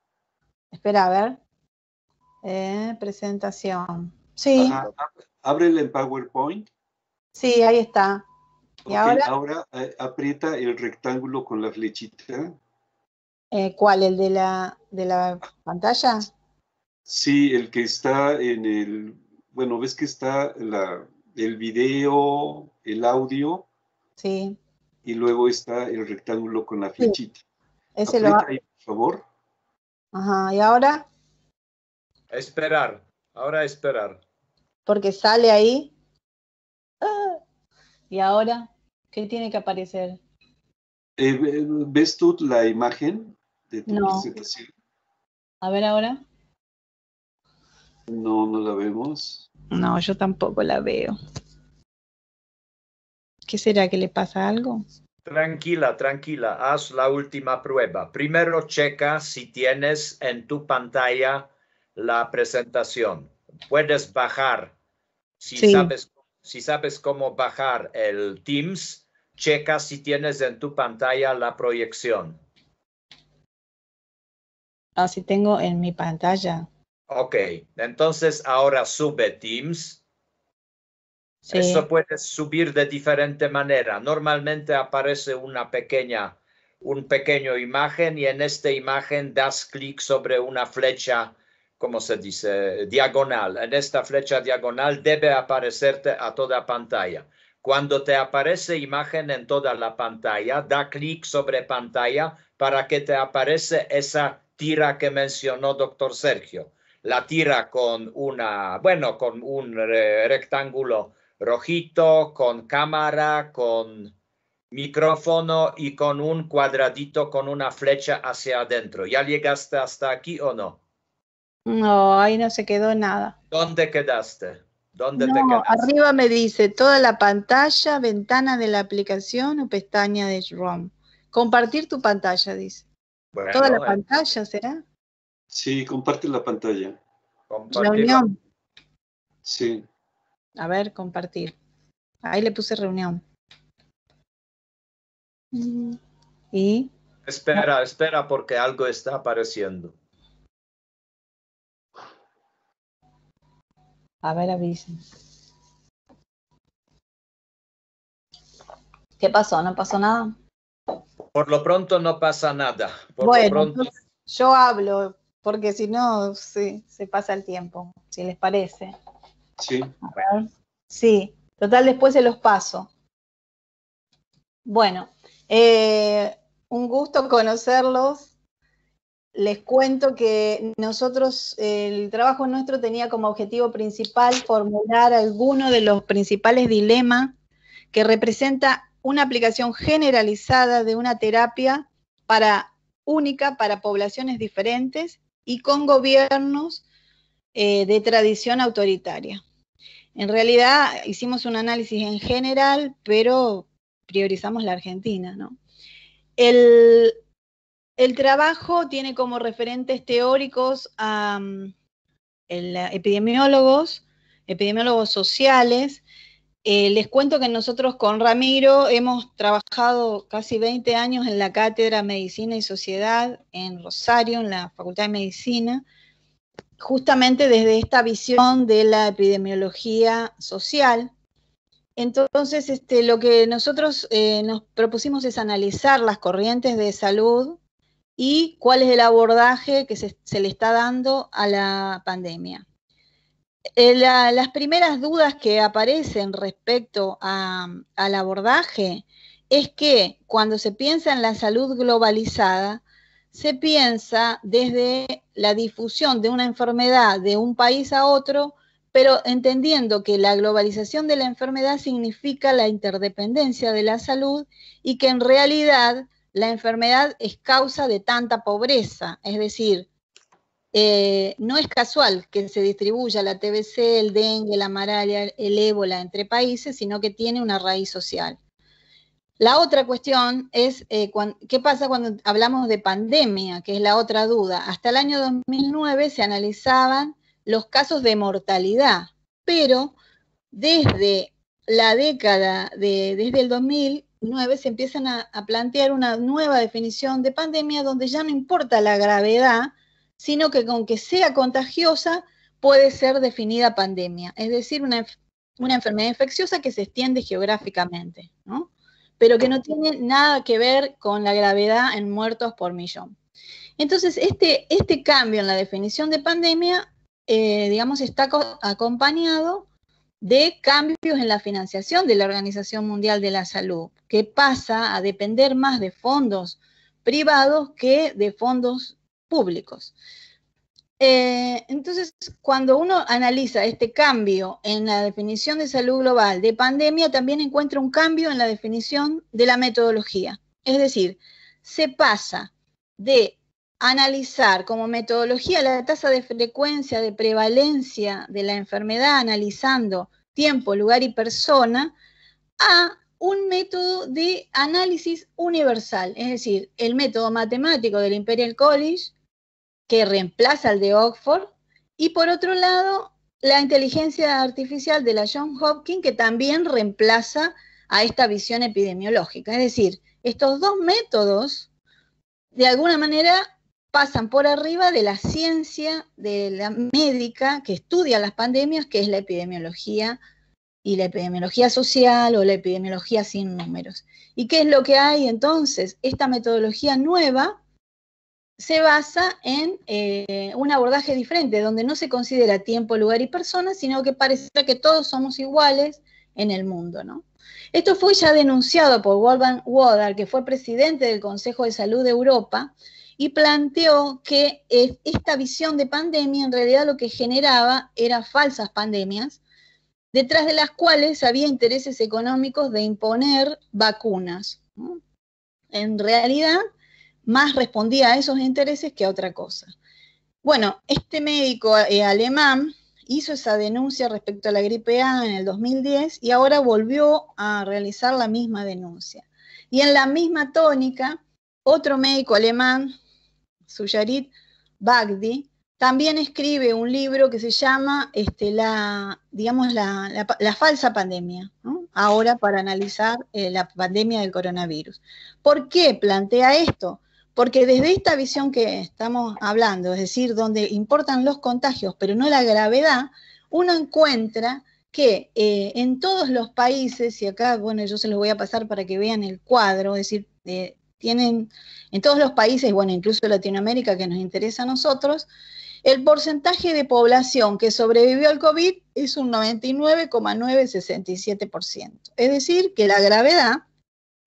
Espera, a ver. Presentación. Sí. Ajá. Ábrela en PowerPoint. Sí, ahí está. ¿Y ahora aprieta el rectángulo con la flechita. ¿Cuál? ¿El de la pantalla? Sí, el que está en el... Bueno, ves que está el video, el audio. Sí. Y luego está el rectángulo con la flechita. Sí. Ese aprieta ahí, por favor. Ajá, ¿y ahora? Esperar, ahora esperar. Porque sale ahí. ¿Y ahora? ¿Qué tiene que aparecer? ¿Ves tú la imagen de tu presentación? A ver ahora. No, no la vemos. No, yo tampoco la veo. ¿Qué será? ¿Que le pasa algo? Tranquila, haz la última prueba. Primero checa si tienes en tu pantalla la presentación. Puedes bajar. Si sabes cómo bajar el Teams, checa si tienes en tu pantalla la proyección. Ah, si tengo en mi pantalla. Ok, entonces ahora sube Teams. Sí. Eso puedes subir de diferente manera. Normalmente aparece un pequeño imagen y en esta imagen das clic sobre una flecha, ¿cómo se dice? Diagonal. En esta flecha diagonal debe aparecerte a toda pantalla. Cuando te aparece imagen en toda la pantalla, da clic sobre pantalla para que te aparece esa tira que mencionó doctor Sergio. La tira con un rectángulo rojito, con cámara, con micrófono y con un cuadradito con una flecha hacia adentro. ¿Ya llegaste hasta aquí o no? No, ahí no se quedó nada. ¿Dónde quedaste? ¿Dónde te No, quedaste? arriba me dice toda la pantalla, ventana de la aplicación o pestaña de ROM. Compartir tu pantalla, dice. Bueno, ¿Toda la pantalla será? Sí, comparte la pantalla. Reunión. Sí. A ver, compartir. Ahí le puse reunión. ¿Y? Espera porque algo está apareciendo. A ver, avisen. ¿Qué pasó? ¿No pasó nada? Por lo pronto no pasa nada. Bueno, yo hablo, porque si no, sí, se pasa el tiempo, si les parece. Sí. A ver. Sí, total, después se los paso. Bueno, un gusto conocerlos. Les cuento que nosotros, el trabajo nuestro tenía como objetivo principal formular algunos de los principales dilemas que representa una aplicación generalizada de una terapia única para poblaciones diferentes y con gobiernos de tradición autoritaria. En realidad hicimos un análisis en general, pero priorizamos la Argentina, ¿no? El trabajo tiene como referentes teóricos a epidemiólogos sociales. Les cuento que nosotros con Ramiro hemos trabajado casi 20 años en la Cátedra Medicina y Sociedad en Rosario, en la Facultad de Medicina, justamente desde esta visión de la epidemiología social. Entonces, lo que nosotros nos propusimos es analizar las corrientes de salud y cuál es el abordaje que se le está dando a la pandemia. Las primeras dudas que aparecen respecto al abordaje es que cuando se piensa en la salud globalizada, se piensa desde la difusión de una enfermedad de un país a otro, pero entendiendo que la globalización de la enfermedad significa la interdependencia de la salud y que en realidad la enfermedad es causa de tanta pobreza, es decir, no es casual que se distribuya la TBC, el dengue, la malaria, el ébola entre países, sino que tiene una raíz social. La otra cuestión es, ¿qué pasa cuando hablamos de pandemia? Que es la otra duda. Hasta el año 2009 se analizaban los casos de mortalidad, pero desde la década, desde el 2009 se empiezan a plantear una nueva definición de pandemia donde ya no importa la gravedad, sino que con que sea contagiosa puede ser definida pandemia, es decir, una enfermedad infecciosa que se extiende geográficamente, ¿no? Pero que no tiene nada que ver con la gravedad en muertos por millón. Entonces, este cambio en la definición de pandemia, digamos, está acompañado de cambios en la financiación de la Organización Mundial de la Salud, que pasa a depender más de fondos privados que de fondos públicos. Entonces, cuando uno analiza este cambio en la definición de salud global de pandemia, también encuentra un cambio en la definición de la metodología. Es decir, se pasa de analizar como metodología la tasa de frecuencia, de prevalencia de la enfermedad, analizando tiempo, lugar y persona, a un método de análisis universal, es decir, el método matemático del Imperial College, que reemplaza al de Oxford, y por otro lado, la inteligencia artificial de la Johns Hopkins, que también reemplaza a esta visión epidemiológica. Es decir, estos dos métodos, de alguna manera, pasan por arriba de la ciencia de la médica que estudia las pandemias, que es la epidemiología, y la epidemiología social o la epidemiología sin números. ¿Y qué es lo que hay entonces? Esta metodología nueva se basa en un abordaje diferente, donde no se considera tiempo, lugar y persona, sino que parece que todos somos iguales en el mundo, ¿no? Esto fue ya denunciado por Wolfgang Wodardt, que fue presidente del Consejo de Salud de Europa, y planteó que esta visión de pandemia en realidad lo que generaba eran falsas pandemias, detrás de las cuales había intereses económicos de imponer vacunas, ¿no? En realidad, más respondía a esos intereses que a otra cosa. Bueno, este médico alemán hizo esa denuncia respecto a la gripe A en el 2010 y ahora volvió a realizar la misma denuncia. Y en la misma tónica, otro médico alemán, Sucharit Bhakdi, también escribe un libro que se llama la falsa pandemia, ¿no? Ahora para analizar la pandemia del coronavirus. ¿Por qué plantea esto? Porque desde esta visión que estamos hablando, es decir, donde importan los contagios, pero no la gravedad, uno encuentra que en todos los países, y acá, bueno, yo se los voy a pasar para que vean el cuadro, es decir, tienen en todos los países, bueno, incluso Latinoamérica que nos interesa a nosotros, el porcentaje de población que sobrevivió al COVID es un 99,967%. Es decir, que la gravedad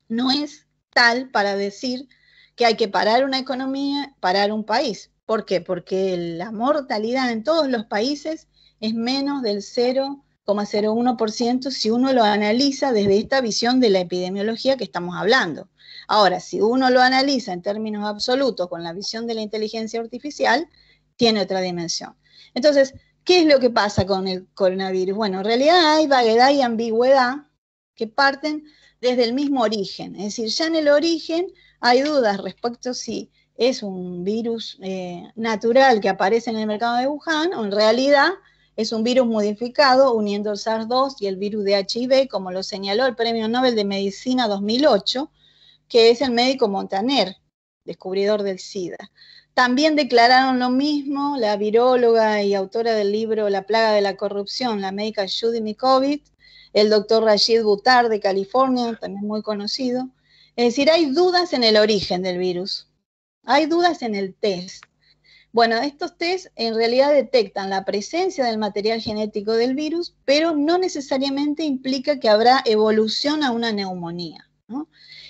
no es tal para decir que hay que parar una economía, parar un país. ¿Por qué? Porque la mortalidad en todos los países es menos del 0,01% si uno lo analiza desde esta visión de la epidemiología que estamos hablando. Ahora, si uno lo analiza en términos absolutos con la visión de la inteligencia artificial, tiene otra dimensión. Entonces, ¿qué es lo que pasa con el coronavirus? Bueno, en realidad hay vaguedad y ambigüedad que parten desde el mismo origen. Es decir, ya en el origen hay dudas respecto a si es un virus natural que aparece en el mercado de Wuhan o en realidad es un virus modificado uniendo el SARS-2 y el virus de HIV, como lo señaló el Premio Nobel de Medicina 2008, que es el médico Montaner, descubridor del SIDA. También declararon lo mismo la viróloga y autora del libro La plaga de la corrupción, la médica Judy Mikovits, el doctor Rashid Buttar de California, también muy conocido. Es decir, hay dudas en el origen del virus, hay dudas en el test. Bueno, estos test en realidad detectan la presencia del material genético del virus, pero no necesariamente implica que habrá evolución a una neumonía, ¿no?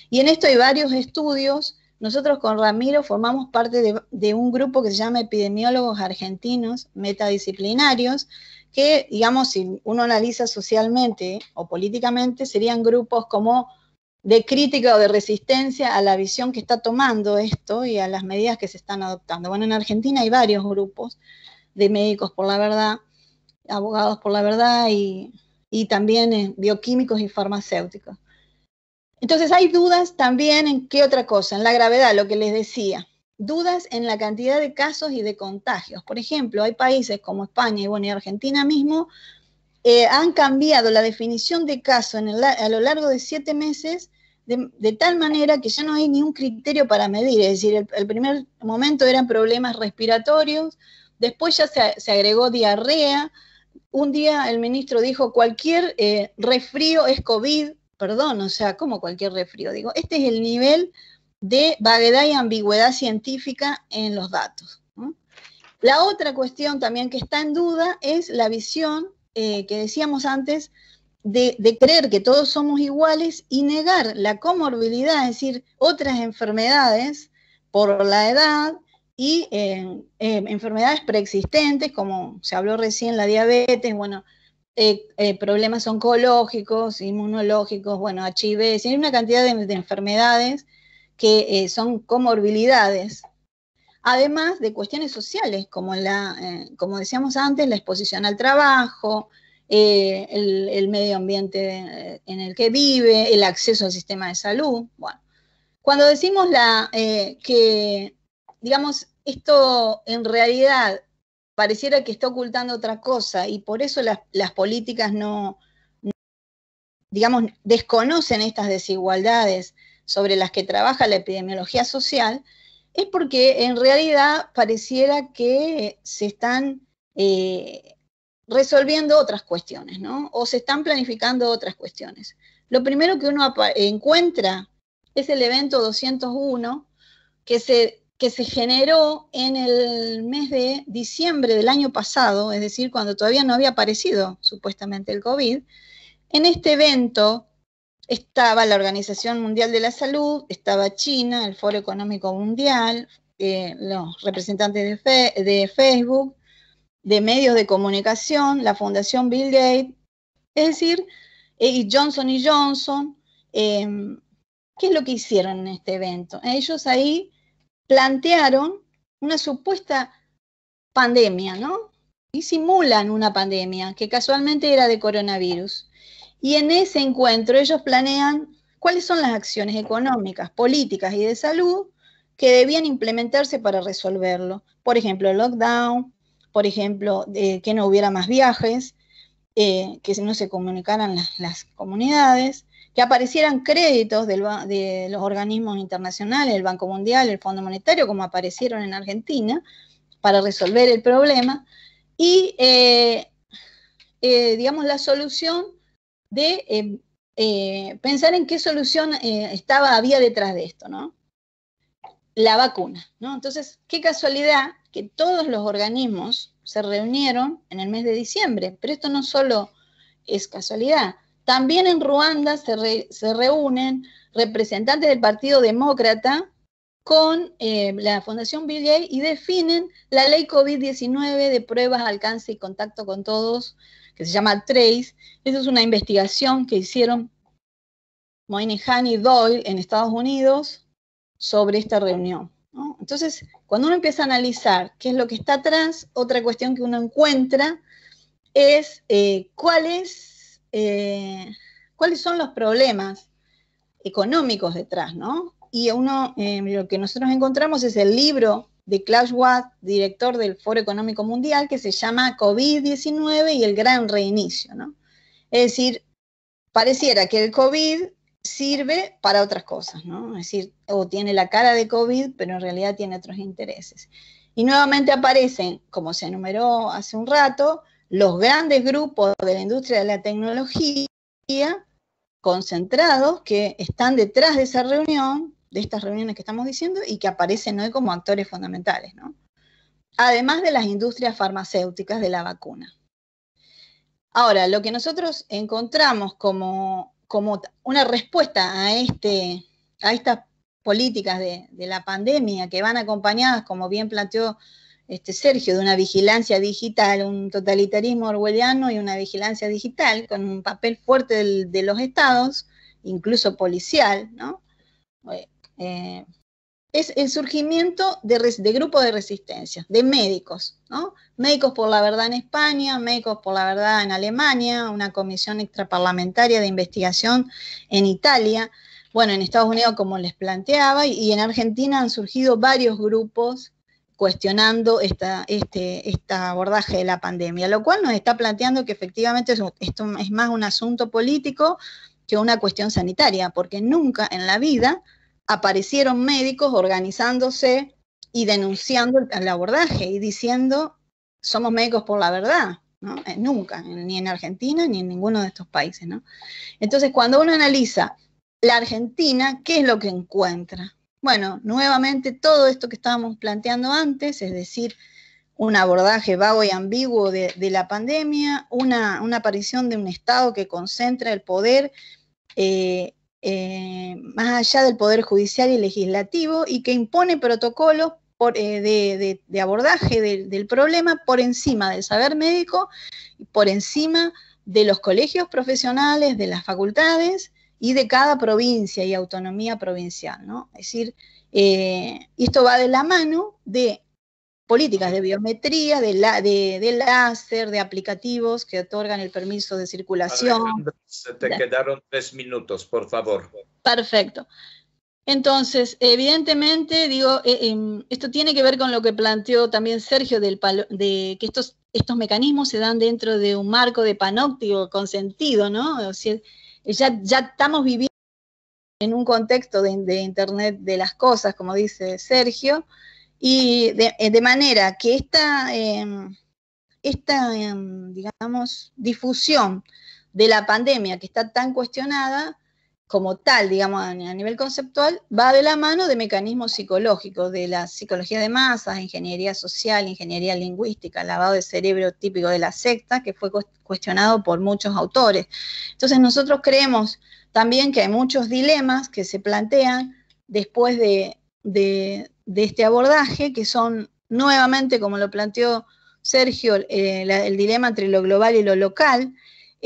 Y en esto hay varios estudios. Nosotros con Ramiro formamos parte de un grupo que se llama Epidemiólogos Argentinos Metadisciplinarios, que, digamos, si uno analiza socialmente o políticamente, serían grupos como de crítica o de resistencia a la visión que está tomando esto y a las medidas que se están adoptando. Bueno, en Argentina hay varios grupos de médicos por la verdad, abogados por la verdad y también bioquímicos y farmacéuticos. Entonces hay dudas también en qué otra cosa, en la gravedad, lo que les decía. Dudas en la cantidad de casos y de contagios. Por ejemplo, hay países como España y, bueno, y Argentina mismo han cambiado la definición de caso a lo largo de 7 meses de tal manera que ya no hay ni un criterio para medir. Es decir, el primer momento eran problemas respiratorios, después ya se agregó diarrea. Un día el ministro dijo cualquier resfrío es COVID. Perdón, o sea, ¿cómo cualquier resfrío? Digo, este es el nivel de vaguedad y ambigüedad científica en los datos, ¿no? La otra cuestión también que está en duda es la visión que decíamos antes de creer que todos somos iguales y negar la comorbilidad, es decir, otras enfermedades por la edad y enfermedades preexistentes, como se habló recién, la diabetes, bueno, problemas oncológicos, inmunológicos, bueno, HIV, es decir, hay una cantidad de enfermedades que son comorbilidades, además de cuestiones sociales, como como decíamos antes, la exposición al trabajo, el medio ambiente en el que vive, el acceso al sistema de salud. Bueno, cuando decimos que, digamos, esto en realidad pareciera que está ocultando otra cosa y por eso las políticas digamos, desconocen estas desigualdades sobre las que trabaja la epidemiología social, es porque en realidad pareciera que se están resolviendo otras cuestiones, ¿no? O se están planificando otras cuestiones. Lo primero que uno encuentra es el evento 201 que se generó en el mes de diciembre del año pasado, es decir, cuando todavía no había aparecido supuestamente el COVID. En este evento estaba la Organización Mundial de la Salud, estaba China, el Foro Económico Mundial, los representantes de Facebook, de medios de comunicación, la Fundación Bill Gates, es decir, y Johnson & Johnson. ¿Qué es lo que hicieron en este evento? Ellos ahí plantearon una supuesta pandemia, ¿no? Y simulan una pandemia, que casualmente era de coronavirus. Y en ese encuentro ellos planean cuáles son las acciones económicas, políticas y de salud que debían implementarse para resolverlo. Por ejemplo, el lockdown, por ejemplo, que no hubiera más viajes, que no se comunicaran las comunidades, que aparecieran créditos de los organismos internacionales, el Banco Mundial, el Fondo Monetario, como aparecieron en Argentina, para resolver el problema, y digamos la solución de pensar en qué solución había detrás de esto, ¿no? La vacuna, ¿no? Entonces, qué casualidad que todos los organismos se reunieron en el mes de diciembre, pero esto no solo es casualidad. También en Ruanda se reúnen representantes del Partido Demócrata con la Fundación Bill Gates y definen la ley COVID-19 de pruebas, alcance y contacto con todos, que se llama TRACE. Esa es una investigación que hicieron Moynihan y Doyle en Estados Unidos sobre esta reunión, ¿no? Entonces, cuando uno empieza a analizar qué es lo que está atrás, otra cuestión que uno encuentra es cuáles son los problemas económicos detrás, ¿no? Y lo que nosotros encontramos es el libro de Klaus Schwab, director del Foro Económico Mundial, que se llama COVID-19 y el gran reinicio, ¿no? Es decir, pareciera que el COVID sirve para otras cosas, ¿no? Es decir, o tiene la cara de COVID, pero en realidad tiene otros intereses. Y nuevamente aparecen, como se enumeró hace un rato, los grandes grupos de la industria de la tecnología concentrados que están detrás de esa reunión, de estas reuniones que estamos diciendo, y que aparecen hoy como actores fundamentales, ¿no? Además de las industrias farmacéuticas de la vacuna. Ahora, lo que nosotros encontramos como una respuesta a estas políticas de la pandemia que van acompañadas, como bien planteó Sergio, de una vigilancia digital, un totalitarismo orwelliano y una vigilancia digital, con un papel fuerte de los estados, incluso policial, ¿no? Es el surgimiento de grupos de resistencia, de médicos, ¿no? Médicos por la Verdad en España, Médicos por la Verdad en Alemania, una comisión extraparlamentaria de investigación en Italia, bueno, en Estados Unidos, como les planteaba, y en Argentina han surgido varios grupos cuestionando este abordaje de la pandemia, lo cual nos está planteando que efectivamente esto es más un asunto político que una cuestión sanitaria, porque nunca en la vida aparecieron médicos organizándose y denunciando el abordaje y diciendo somos médicos por la verdad, ¿no? Nunca, ni en Argentina ni en ninguno de estos países, ¿no? Entonces, cuando uno analiza la Argentina, ¿qué es lo que encuentra? Bueno, nuevamente todo esto que estábamos planteando antes, es decir, un abordaje vago y ambiguo de la pandemia, una aparición de un Estado que concentra el poder más allá del poder judicial y legislativo y que impone protocolos de abordaje del problema por encima del saber médico, por encima de los colegios profesionales, de las facultades y de cada provincia y autonomía provincial, ¿no? Es decir, esto va de la mano de políticas de biometría, de láser, de aplicativos que otorgan el permiso de circulación. Alejandra, se te quedaron 3 minutos, por favor. Perfecto. Entonces, evidentemente, digo, esto tiene que ver con lo que planteó también Sergio, de que estos mecanismos se dan dentro de un marco de panóptico consentido, ¿no? O sea, ya estamos viviendo en un contexto de Internet de las cosas, como dice Sergio, y de manera que esta digamos, difusión de la pandemia que está tan cuestionada, como tal, digamos, a nivel conceptual, va de la mano de mecanismos psicológicos, de la psicología de masas, ingeniería social, ingeniería lingüística, lavado de cerebro típico de la secta, que fue cuestionado por muchos autores. Entonces nosotros creemos también que hay muchos dilemas que se plantean después de este abordaje, que son nuevamente, como lo planteó Sergio, el dilema entre lo global y lo local,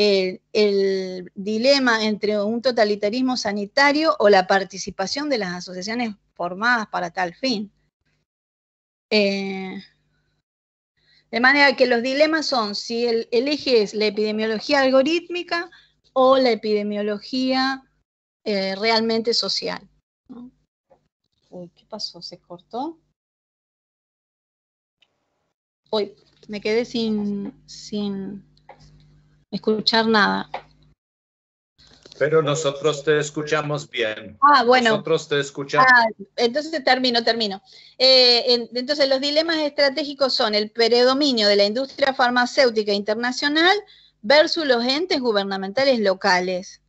el dilema entre un totalitarismo sanitario o la participación de las asociaciones formadas para tal fin. De manera que los dilemas son si el eje es la epidemiología algorítmica o la epidemiología realmente social, ¿no? Uy, ¿qué pasó? ¿Se cortó? Uy, me quedé sin escuchar nada. Pero nosotros te escuchamos bien. Ah, bueno. Nosotros te escuchamos. Entonces termino. Entonces los dilemas estratégicos son el predominio de la industria farmacéutica internacional versus los entes gubernamentales locales.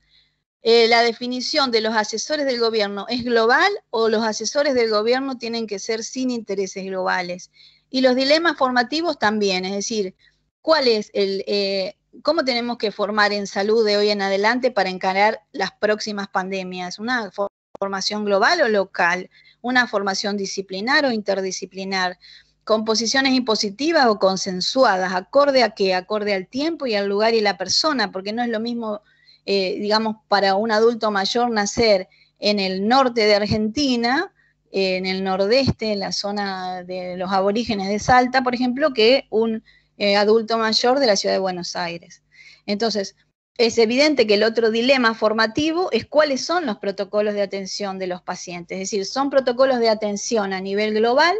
La definición de los asesores del gobierno es global o los asesores del gobierno tienen que ser sin intereses globales. Y los dilemas formativos también, es decir, ¿cuál es cómo tenemos que formar en salud de hoy en adelante para encarar las próximas pandemias? ¿Una formación global o local? ¿Una formación disciplinar o interdisciplinar? ¿Con posiciones impositivas o consensuadas? ¿Acorde a qué? Acorde al tiempo y al lugar y la persona, porque no es lo mismo, digamos, para un adulto mayor nacer en el norte de Argentina, en el nordeste, en la zona de los aborígenes de Salta, por ejemplo, que un adulto mayor de la ciudad de Buenos Aires. Entonces, es evidente que el otro dilema formativo es cuáles son los protocolos de atención de los pacientes. Es decir, ¿son protocolos de atención a nivel global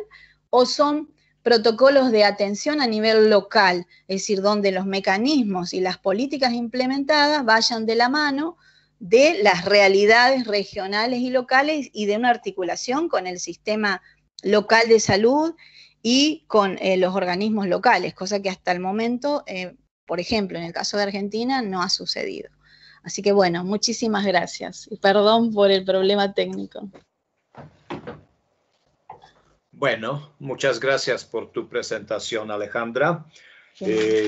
o son protocolos de atención a nivel local? Es decir, donde los mecanismos y las políticas implementadas vayan de la mano de las realidades regionales y locales y de una articulación con el sistema local de salud y con los organismos locales, cosa que hasta el momento, por ejemplo, en el caso de Argentina, no ha sucedido. Así que bueno, muchísimas gracias y perdón por el problema técnico. Bueno, muchas gracias por tu presentación, Alejandra.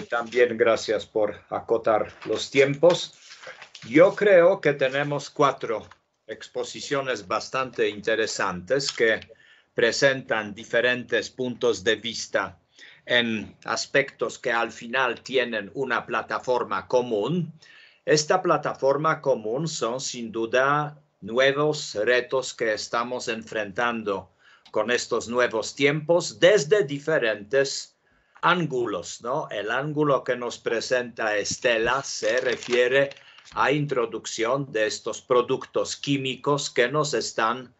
También gracias por acotar los tiempos. Yo creo que tenemos 4 exposiciones bastante interesantes que presentan diferentes puntos de vista en aspectos que al final tienen una plataforma común. Esta plataforma común son sin duda nuevos retos que estamos enfrentando con estos nuevos tiempos desde diferentes ángulos, ¿no? El ángulo que nos presenta Estela se refiere a introducción de estos productos químicos que nos están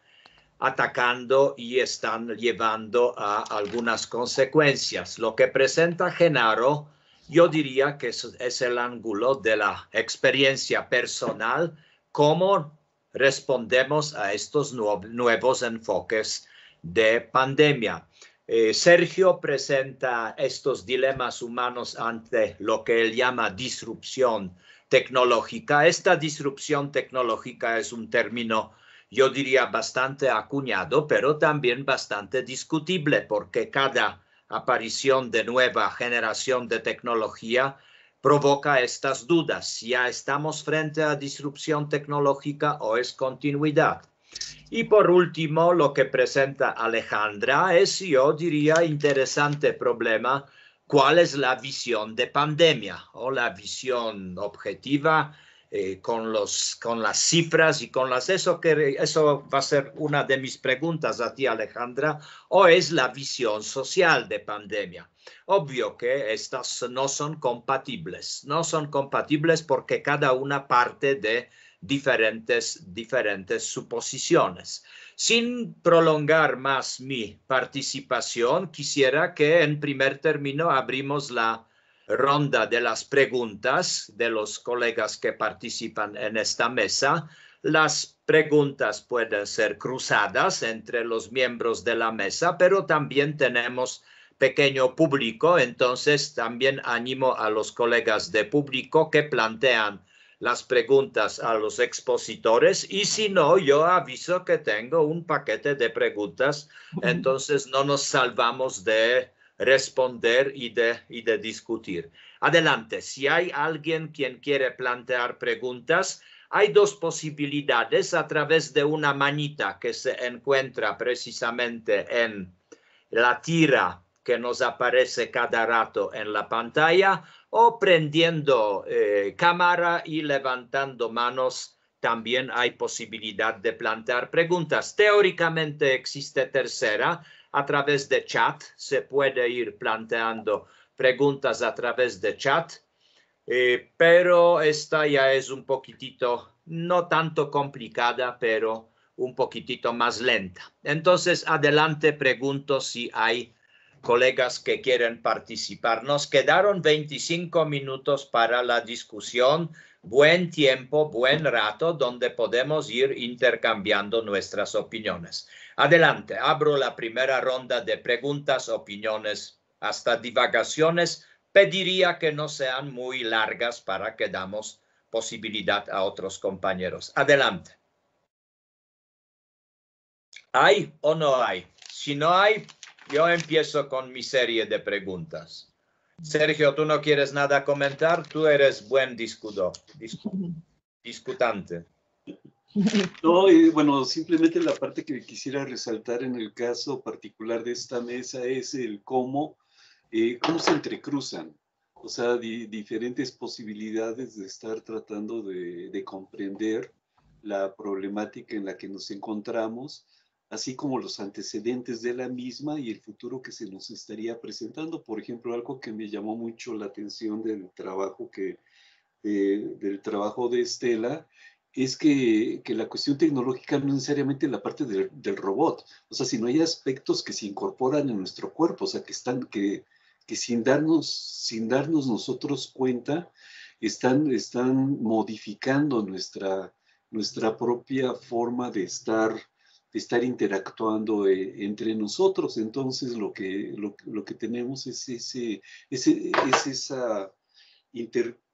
atacando y están llevando a algunas consecuencias. Lo que presenta Genaro, yo diría que es el ángulo de la experiencia personal, cómo respondemos a estos nuevos enfoques de pandemia. Sergio presenta estos dilemas humanos ante lo que él llama disrupción tecnológica. Esta disrupción tecnológica es un término, yo diría, bastante acuñado, pero también bastante discutible, porque cada aparición de nueva generación de tecnología provoca estas dudas. ¿Ya estamos frente a disrupción tecnológica o es continuidad? Y por último, lo que presenta Alejandra es, yo diría, interesante problema. ¿Cuál es la visión de pandemia o la visión objetiva con las cifras y con eso va a ser una de mis preguntas a ti, Alejandra, o es la visión social de pandemia? Obvio que estas no son compatibles porque cada una parte de diferentes suposiciones. Sin prolongar más mi participación, quisiera que en primer término abrimos la ronda de las preguntas de los colegas que participan en esta mesa. Las preguntas pueden ser cruzadas entre los miembros de la mesa, pero también tenemos pequeño público, entonces también animo a los colegas de público que plantean las preguntas a los expositores, y si no, yo aviso que tengo un paquete de preguntas, entonces no nos salvamos de responder y de discutir. Adelante, si hay alguien quien quiere plantear preguntas, hay dos posibilidades: a través de una manita que se encuentra precisamente en la tira que nos aparece cada rato en la pantalla, o prendiendo cámara y levantando manos. También hay posibilidad de plantear preguntas. Teóricamente existe tercera, a través de chat. Se puede ir planteando preguntas a través de chat, pero esta ya es un poquitito, no tanto complicada, pero un poquitito más lenta. Entonces, adelante, pregunto si hay colegas que quieren participar. Nos quedaron 25 minutos para la discusión. Buen tiempo, buen rato, donde podemos ir intercambiando nuestras opiniones. Adelante, abro la primera ronda de preguntas, opiniones, hasta divagaciones. Pediría que no sean muy largas para que damos posibilidad a otros compañeros. Adelante. ¿Hay o no hay? Si no hay, yo empiezo con mi serie de preguntas. Sergio, ¿tú no quieres nada comentar? Tú eres buen discutante. No, bueno, simplemente la parte que quisiera resaltar en el caso particular de esta mesa es el cómo se entrecruzan, o sea, diferentes posibilidades de estar tratando de comprender la problemática en la que nos encontramos, así como los antecedentes de la misma y el futuro que se nos estaría presentando. Por ejemplo, algo que me llamó mucho la atención del trabajo de Estela es que la cuestión tecnológica no necesariamente la parte del robot, o sea, sino hay aspectos que se incorporan en nuestro cuerpo, o sea, que sin darnos nosotros cuenta, están modificando nuestra propia forma de estar interactuando entre nosotros. Entonces, lo que tenemos es esa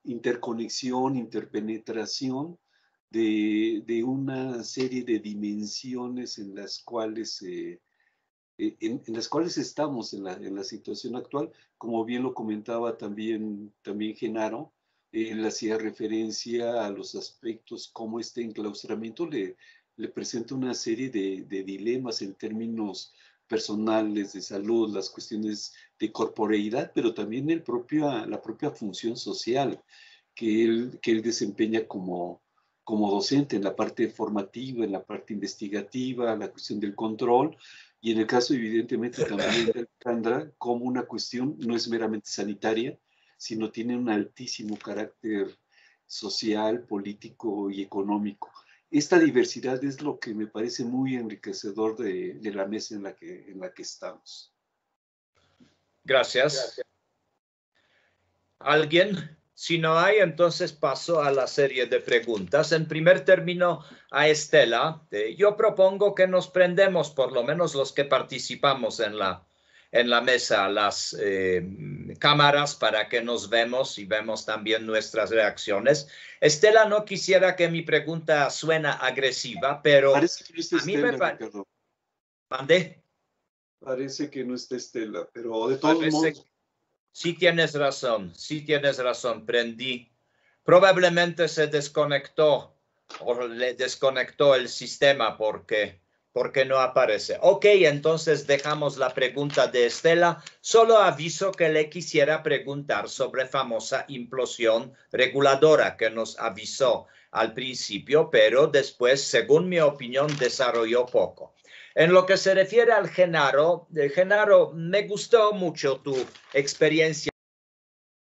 interconexión, interpenetración de una serie de dimensiones en las cuales estamos en la situación actual. Como bien lo comentaba también Genaro, él hacía referencia a los aspectos como este enclaustramiento le presenta una serie de dilemas en términos personales de salud, las cuestiones de corporeidad, pero también la propia función social que él desempeña como docente en la parte formativa, en la parte investigativa, la cuestión del control, y en el caso evidentemente también de Alejandra, como una cuestión no es meramente sanitaria, sino tiene un altísimo carácter social, político y económico. Esta diversidad es lo que me parece muy enriquecedor de la mesa en la que estamos. Gracias. ¿Alguien? Si no hay, entonces paso a la serie de preguntas. En primer término, a Estela, yo propongo que nos prendemos, por lo menos los que participamos en la mesa, las cámaras para que nos vemos y vemos también nuestras reacciones. Estela, no quisiera que mi pregunta suena agresiva, pero parece que no está a mí Estela, me parece... Ricardo. ¿Mandé? Parece que no está Estela, pero de todos modos... Sí tienes razón, prendí. Probablemente se desconectó o le desconectó el sistema porque no aparece. Ok, entonces dejamos la pregunta de Estela. Solo aviso que le quisiera preguntar sobre famosa implosión reguladora que nos avisó al principio, pero después, según mi opinión, desarrolló poco. En lo que se refiere al Genaro, me gustó mucho tu experiencia,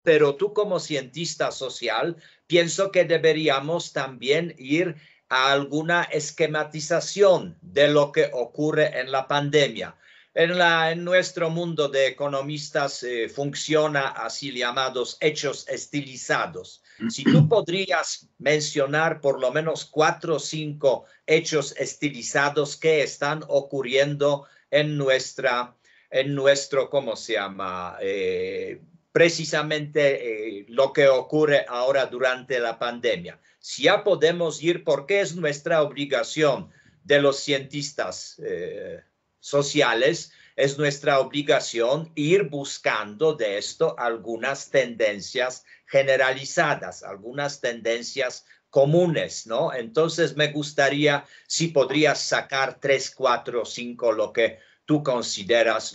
pero tú como cientista social, pienso que deberíamos también ir a alguna esquematización de lo que ocurre en la pandemia. En nuestro mundo de economistas funciona así llamados hechos estilizados. Si tú podrías mencionar por lo menos 4 o 5 hechos estilizados que están ocurriendo en nuestro, ¿cómo se llama? Precisamente lo que ocurre ahora durante la pandemia. Si ya podemos ir, porque es nuestra obligación de los cientistas sociales, es nuestra obligación ir buscando de esto algunas tendencias generalizadas, algunas tendencias comunes, ¿no? Entonces me gustaría si podrías sacar 3, 4, 5, lo que tú consideras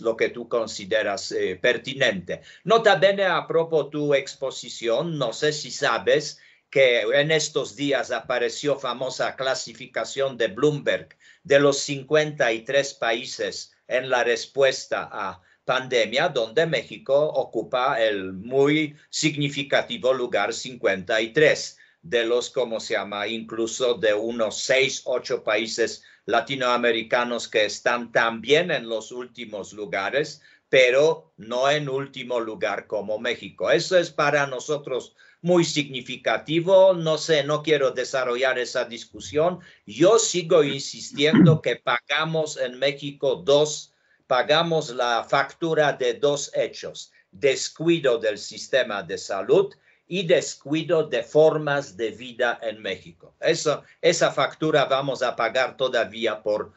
pertinente. Nota bene a propósito tu exposición, no sé si sabes que en estos días apareció famosa clasificación de Bloomberg de los 53 países en la respuesta a pandemia, donde México ocupa el muy significativo lugar 53 de los, ¿cómo se llama? Incluso de unos 6, 8 países latinoamericanos que están también en los últimos lugares, pero no en último lugar como México. Eso es para nosotros muy significativo. No sé, no quiero desarrollar esa discusión. Yo sigo insistiendo que pagamos en México pagamos la factura de 2 hechos: descuido del sistema de salud y descuido de formas de vida en México. Esa factura vamos a pagar todavía por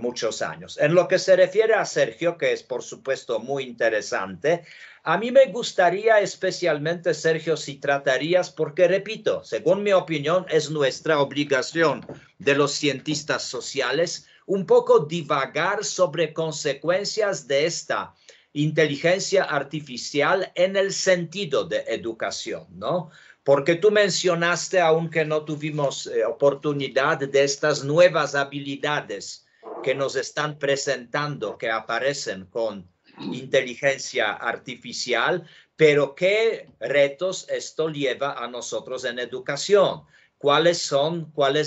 muchos años. En lo que se refiere a Sergio, que es por supuesto muy interesante, a mí me gustaría especialmente, Sergio, si tratarías, porque repito, según mi opinión, es nuestra obligación de los cientistas sociales un poco divagar sobre consecuencias de esta inteligencia artificial en el sentido de educación, ¿no? Porque tú mencionaste, aunque no tuvimos oportunidad, de estas nuevas habilidades que nos están presentando, que aparecen con inteligencia artificial, pero ¿qué retos esto lleva a nosotros en educación? ¿Cuáles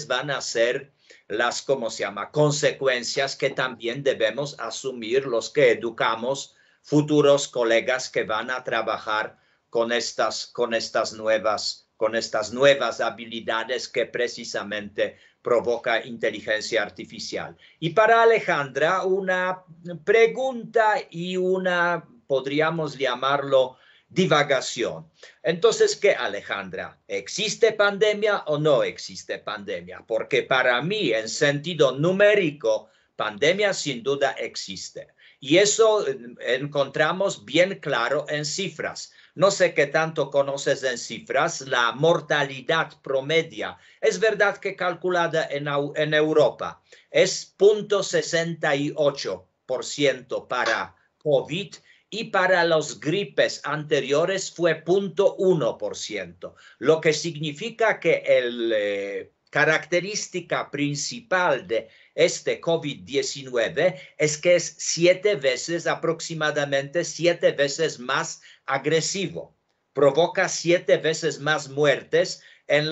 van a ser las, ¿cómo se llama?, consecuencias que también debemos asumir los que educamos futuros colegas que van a trabajar con estas nuevas habilidades que precisamente provoca inteligencia artificial? Y para Alejandra, una pregunta y podríamos llamarlo, divagación. Entonces, ¿qué, Alejandra? ¿Existe pandemia o no existe pandemia? Porque para mí, en sentido numérico, pandemia sin duda existe. Y eso encontramos bien claro en cifras. No sé qué tanto conoces en cifras. La mortalidad promedia es verdad que calculada en Europa es 0.68 0.2% para COVID y para los gripes anteriores fue 0.1%, lo que significa que la característica principal de este COVID-19 es que es aproximadamente 7 veces más agresivo. Provoca 7 veces más muertes en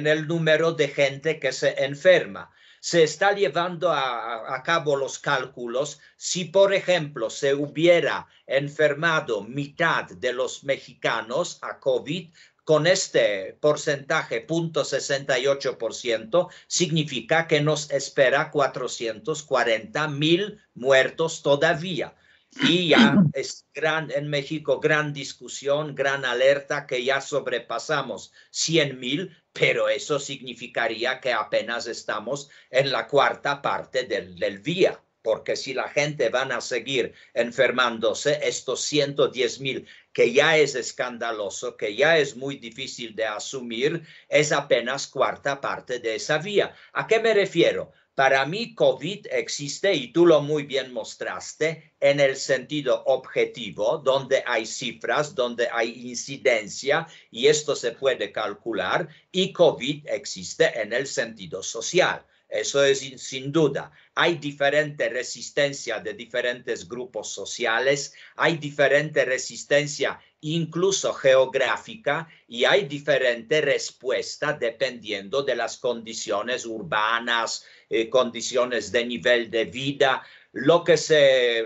el número de gente que se enferma. Se está llevando a cabo los cálculos. Si, por ejemplo, se hubiera enfermado mitad de los mexicanos a COVID, con este porcentaje, 0.68%, significa que nos espera 440,000 muertos todavía. Y ya es en México gran discusión, gran alerta que ya sobrepasamos 100,000, pero eso significaría que apenas estamos en la cuarta parte del día, porque si la gente van a seguir enfermándose, estos 110,000, que ya es escandaloso, que ya es muy difícil de asumir, es apenas cuarta parte de esa vía. ¿A qué me refiero? Para mí, COVID existe, y tú lo muy bien mostraste, en el sentido objetivo, donde hay cifras, donde hay incidencia, y esto se puede calcular, y COVID existe en el sentido social. Eso es sin duda. Hay diferente resistencia de diferentes grupos sociales, hay diferente resistencia incluso geográfica y hay diferente respuesta dependiendo de las condiciones urbanas, condiciones de nivel de vida. Lo que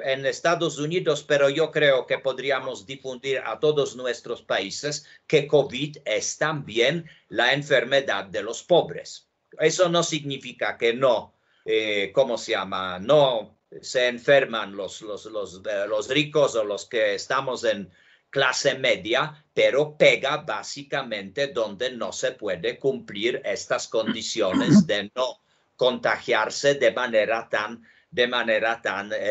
en Estados Unidos, pero yo creo que podríamos difundir a todos nuestros países que COVID es también la enfermedad de los pobres. Eso no significa que no, ¿cómo se llama? No se enferman los ricos o los que estamos en clase media, pero pega básicamente donde no se puede cumplir estas condiciones de no contagiarse de manera tan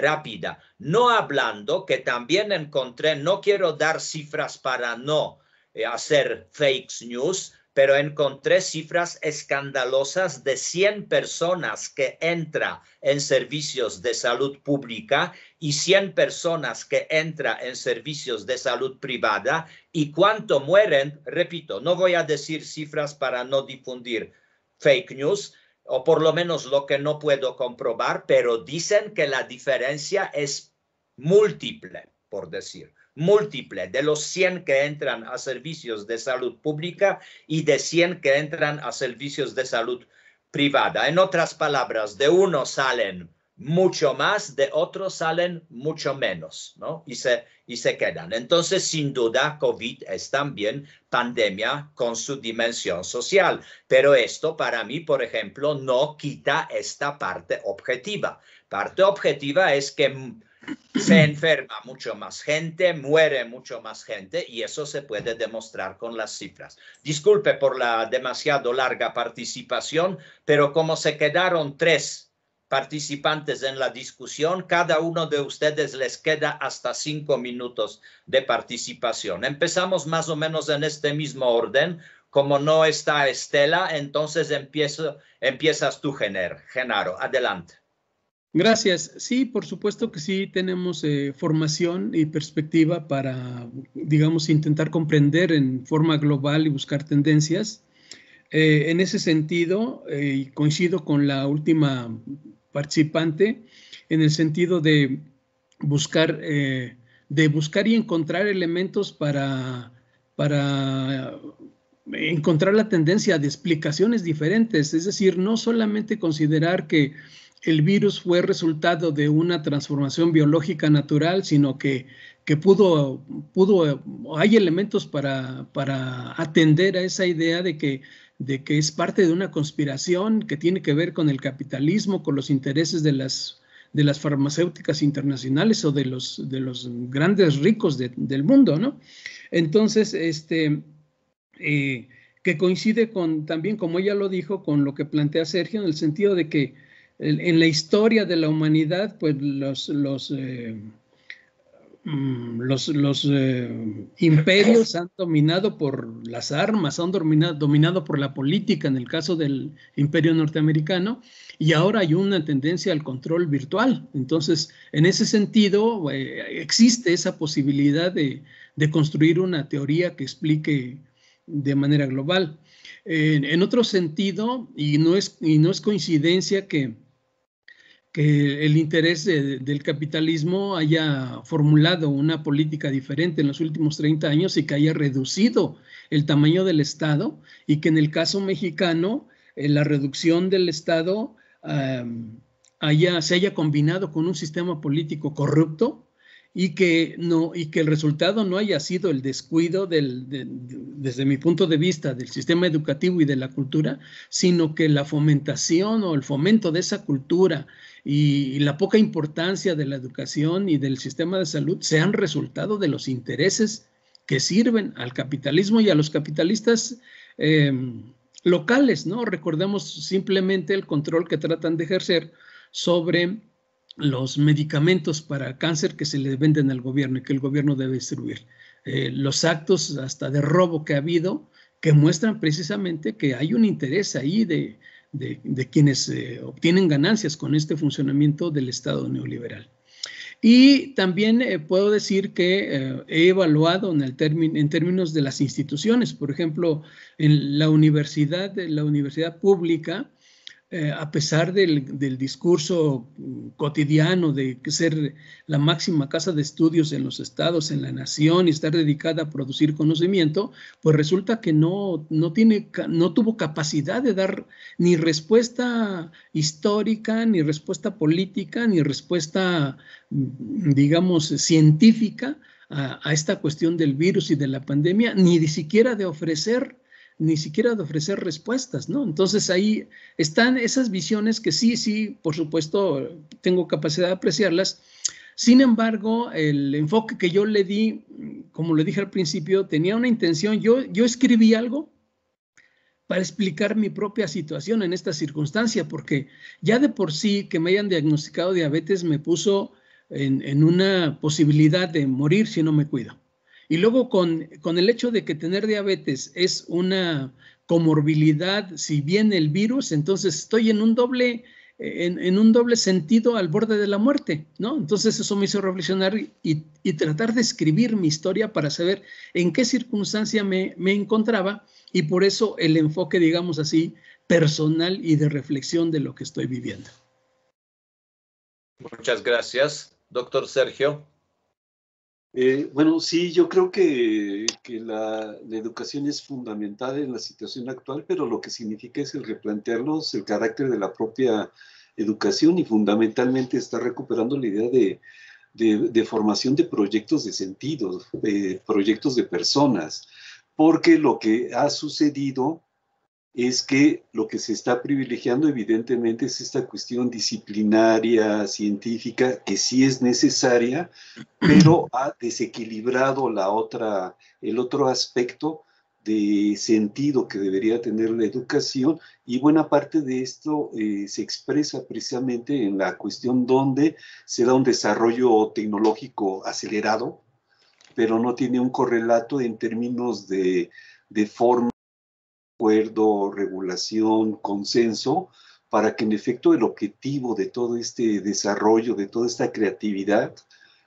rápida. No hablando que también encontré, no quiero dar cifras para no hacer fake news, pero encontré cifras escandalosas de 100 personas que entran en servicios de salud pública y 100 personas que entran en servicios de salud privada, y cuánto mueren. Repito, no voy a decir cifras para no difundir fake news, o por lo menos lo que no puedo comprobar, pero dicen que la diferencia es múltiple, por decir. Múltiple de los 100 que entran a servicios de salud pública y de 100 que entran a servicios de salud privada. En otras palabras, de uno salen mucho más, de otros salen mucho menos, ¿no? Y se quedan. Entonces, sin duda, COVID es también pandemia con su dimensión social. Pero esto, para mí, por ejemplo, no quita esta parte objetiva. Parte objetiva es que se enferma mucho más gente, muere mucho más gente, y eso se puede demostrar con las cifras. Disculpe por la demasiado larga participación, pero como se quedaron 3 participantes en la discusión, cada uno de ustedes les queda hasta 5 minutos de participación. Empezamos más o menos en este mismo orden. Como no está Estela, entonces empiezas tú, Genaro. Adelante. Gracias. Sí, por supuesto que sí tenemos formación y perspectiva para, digamos, intentar comprender en forma global y buscar tendencias. En ese sentido, coincido con la última participante, en el sentido de buscar y encontrar elementos para encontrar la tendencia de explicaciones diferentes, es decir, no solamente considerar que el virus fue resultado de una transformación biológica natural, sino que hay elementos para atender a esa idea de que es parte de una conspiración que tiene que ver con el capitalismo, con los intereses de las farmacéuticas internacionales o de los grandes ricos del mundo, ¿no? Entonces, que coincide también, como ella lo dijo, con lo que plantea Sergio, en el sentido de que en la historia de la humanidad, pues los imperios han dominado por las armas, han dominado por la política en el caso del imperio norteamericano, y ahora hay una tendencia al control virtual. Entonces, en ese sentido, existe esa posibilidad de construir una teoría que explique de manera global. En otro sentido, y no es coincidencia que el interés del capitalismo haya formulado una política diferente en los últimos 30 años y que haya reducido el tamaño del Estado, y que en el caso mexicano la reducción del Estado se haya combinado con un sistema político corrupto, y que el resultado no haya sido el descuido desde mi punto de vista del sistema educativo y de la cultura, sino que la fomentación o el fomento de esa cultura y la poca importancia de la educación y del sistema de salud sean resultado de los intereses que sirven al capitalismo y a los capitalistas locales, ¿no? Recordemos simplemente el control que tratan de ejercer sobre los medicamentos para cáncer que se le venden al gobierno y que el gobierno debe distribuir. Los actos hasta de robo que ha habido, que muestran precisamente que hay un interés ahí de quienes obtienen ganancias con este funcionamiento del Estado neoliberal. Y también puedo decir que he evaluado en términos de las instituciones. Por ejemplo, en la universidad pública, a pesar del discurso cotidiano de ser la máxima casa de estudios en los estados, en la nación, y estar dedicada a producir conocimiento, pues resulta que no tuvo capacidad de dar ni respuesta histórica, ni respuesta política, ni respuesta, digamos, científica a esta cuestión del virus y de la pandemia, ni siquiera de ofrecer respuestas, ¿no? Entonces ahí están esas visiones que sí, por supuesto, tengo capacidad de apreciarlas. Sin embargo, el enfoque que yo le di, como le dije al principio, tenía una intención. Yo escribí algo para explicar mi propia situación en esta circunstancia, porque ya de por sí que me hayan diagnosticado diabetes me puso en una posibilidad de morir si no me cuido. Y luego con el hecho de que tener diabetes es una comorbilidad, si viene el virus, entonces estoy en un doble sentido al borde de la muerte, ¿no? Entonces eso me hizo reflexionar y tratar de escribir mi historia para saber en qué circunstancia me encontraba, y por eso el enfoque, digamos así, personal y de reflexión de lo que estoy viviendo. Muchas gracias. Doctor Sergio. Bueno, sí, yo creo que la educación es fundamental en la situación actual, pero lo que significa es el replantearnos el carácter de la propia educación, y fundamentalmente está recuperando la idea de formación de proyectos de sentido, de proyectos de personas, porque lo que ha sucedido es que lo que se está privilegiando evidentemente es esta cuestión disciplinaria, científica, que sí es necesaria, pero ha desequilibrado el otro aspecto de sentido que debería tener la educación, y buena parte de esto se expresa precisamente en la cuestión donde se da un desarrollo tecnológico acelerado, pero no tiene un correlato en términos de forma, acuerdo, regulación, consenso, para que en efecto el objetivo de todo este desarrollo, de toda esta creatividad,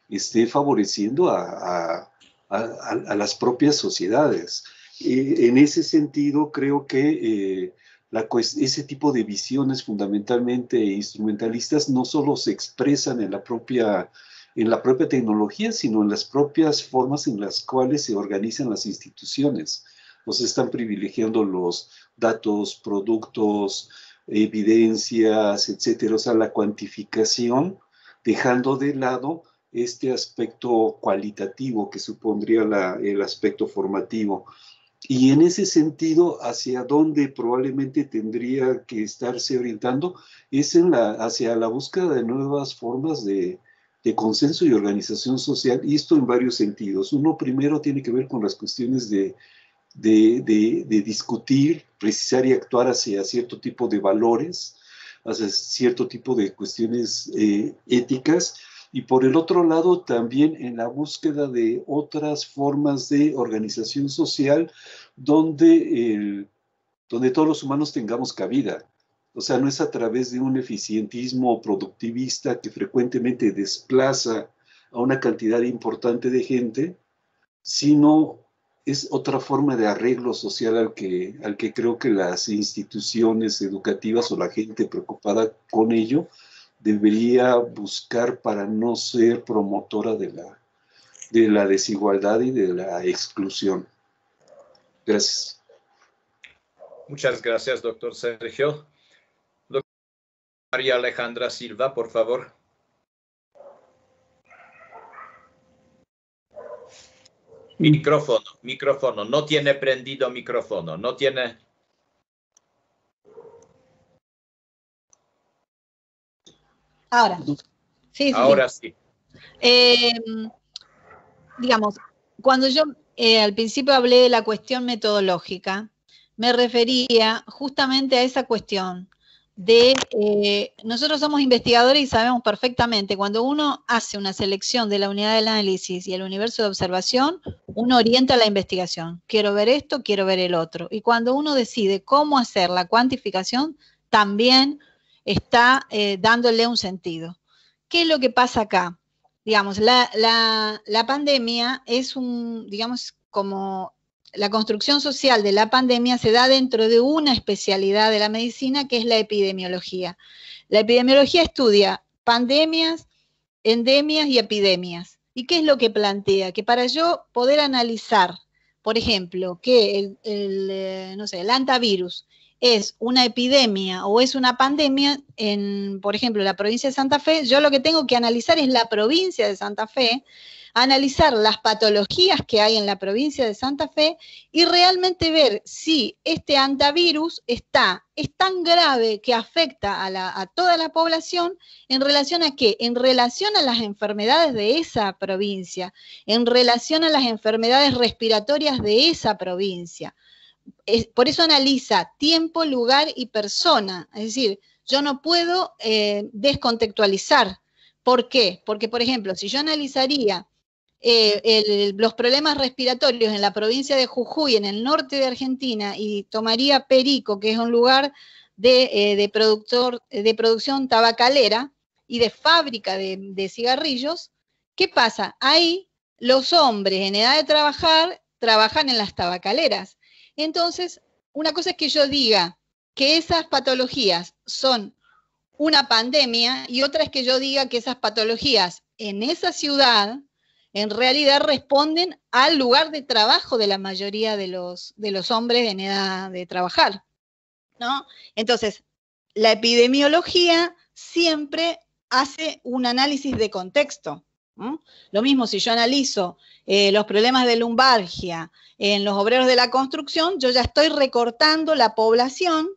esté favoreciendo a las propias sociedades. En ese sentido, creo que ese tipo de visiones fundamentalmente instrumentalistas no solo se expresan en la propia tecnología, sino en las propias formas en las cuales se organizan las instituciones. Nos están privilegiando los datos, productos, evidencias, etcétera, o sea, la cuantificación, dejando de lado este aspecto cualitativo que supondría el aspecto formativo. Y en ese sentido, hacia dónde probablemente tendría que estarse orientando es hacia la búsqueda de nuevas formas de consenso y organización social, y esto en varios sentidos. Uno primero tiene que ver con las cuestiones de discutir, precisar y actuar hacia cierto tipo de valores, hacia cierto tipo de cuestiones éticas, y por el otro lado también en la búsqueda de otras formas de organización social donde todos los humanos tengamos cabida. O sea, no es a través de un eficientismo productivista que frecuentemente desplaza a una cantidad importante de gente, sino es otra forma de arreglo social al que creo que las instituciones educativas o la gente preocupada con ello debería buscar para no ser promotora de la desigualdad y de la exclusión. Gracias. Muchas gracias, doctor Sergio. Doctora María Alejandra Silva, por favor. Micrófono. No tiene prendido micrófono. No tiene... Ahora. Sí. Ahora sí. Digamos, cuando yo al principio hablé de la cuestión metodológica, me refería justamente a esa cuestión de, nosotros somos investigadores y sabemos perfectamente, cuando uno hace una selección de la unidad de análisis y el universo de observación, uno orienta la investigación. Quiero ver esto, quiero ver el otro. Y cuando uno decide cómo hacer la cuantificación, también está dándole un sentido. ¿Qué es lo que pasa acá? Digamos, la pandemia es digamos, como la construcción social de la pandemia se da dentro de una especialidad de la medicina que es la epidemiología. La epidemiología estudia pandemias, endemias y epidemias. ¿Y qué es lo que plantea? Que para yo poder analizar, por ejemplo, que el hantavirus es una epidemia o es una pandemia en, por ejemplo, la provincia de Santa Fe, yo lo que tengo que analizar es la provincia de Santa Fe, analizar las patologías que hay en la provincia de Santa Fe y realmente ver si este hantavirus es tan grave que afecta a toda la población en relación a qué, en relación a las enfermedades de esa provincia, en relación a las enfermedades respiratorias de esa provincia. Por eso analiza tiempo, lugar y persona. Es decir, yo no puedo descontextualizar. ¿Por qué? Porque, por ejemplo, si yo analizaría los problemas respiratorios en la provincia de Jujuy, en el norte de Argentina, y tomaría Perico, que es un lugar de producción tabacalera y de fábrica de cigarrillos, ¿qué pasa? Ahí los hombres en edad de trabajar trabajan en las tabacaleras. Entonces, una cosa es que yo diga que esas patologías son una pandemia y otra es que yo diga que esas patologías en esa ciudad en realidad responden al lugar de trabajo de la mayoría de los hombres en edad de trabajar, ¿no? Entonces, la epidemiología siempre hace un análisis de contexto, ¿no? Lo mismo si yo analizo los problemas de lumbalgia en los obreros de la construcción, yo ya estoy recortando la población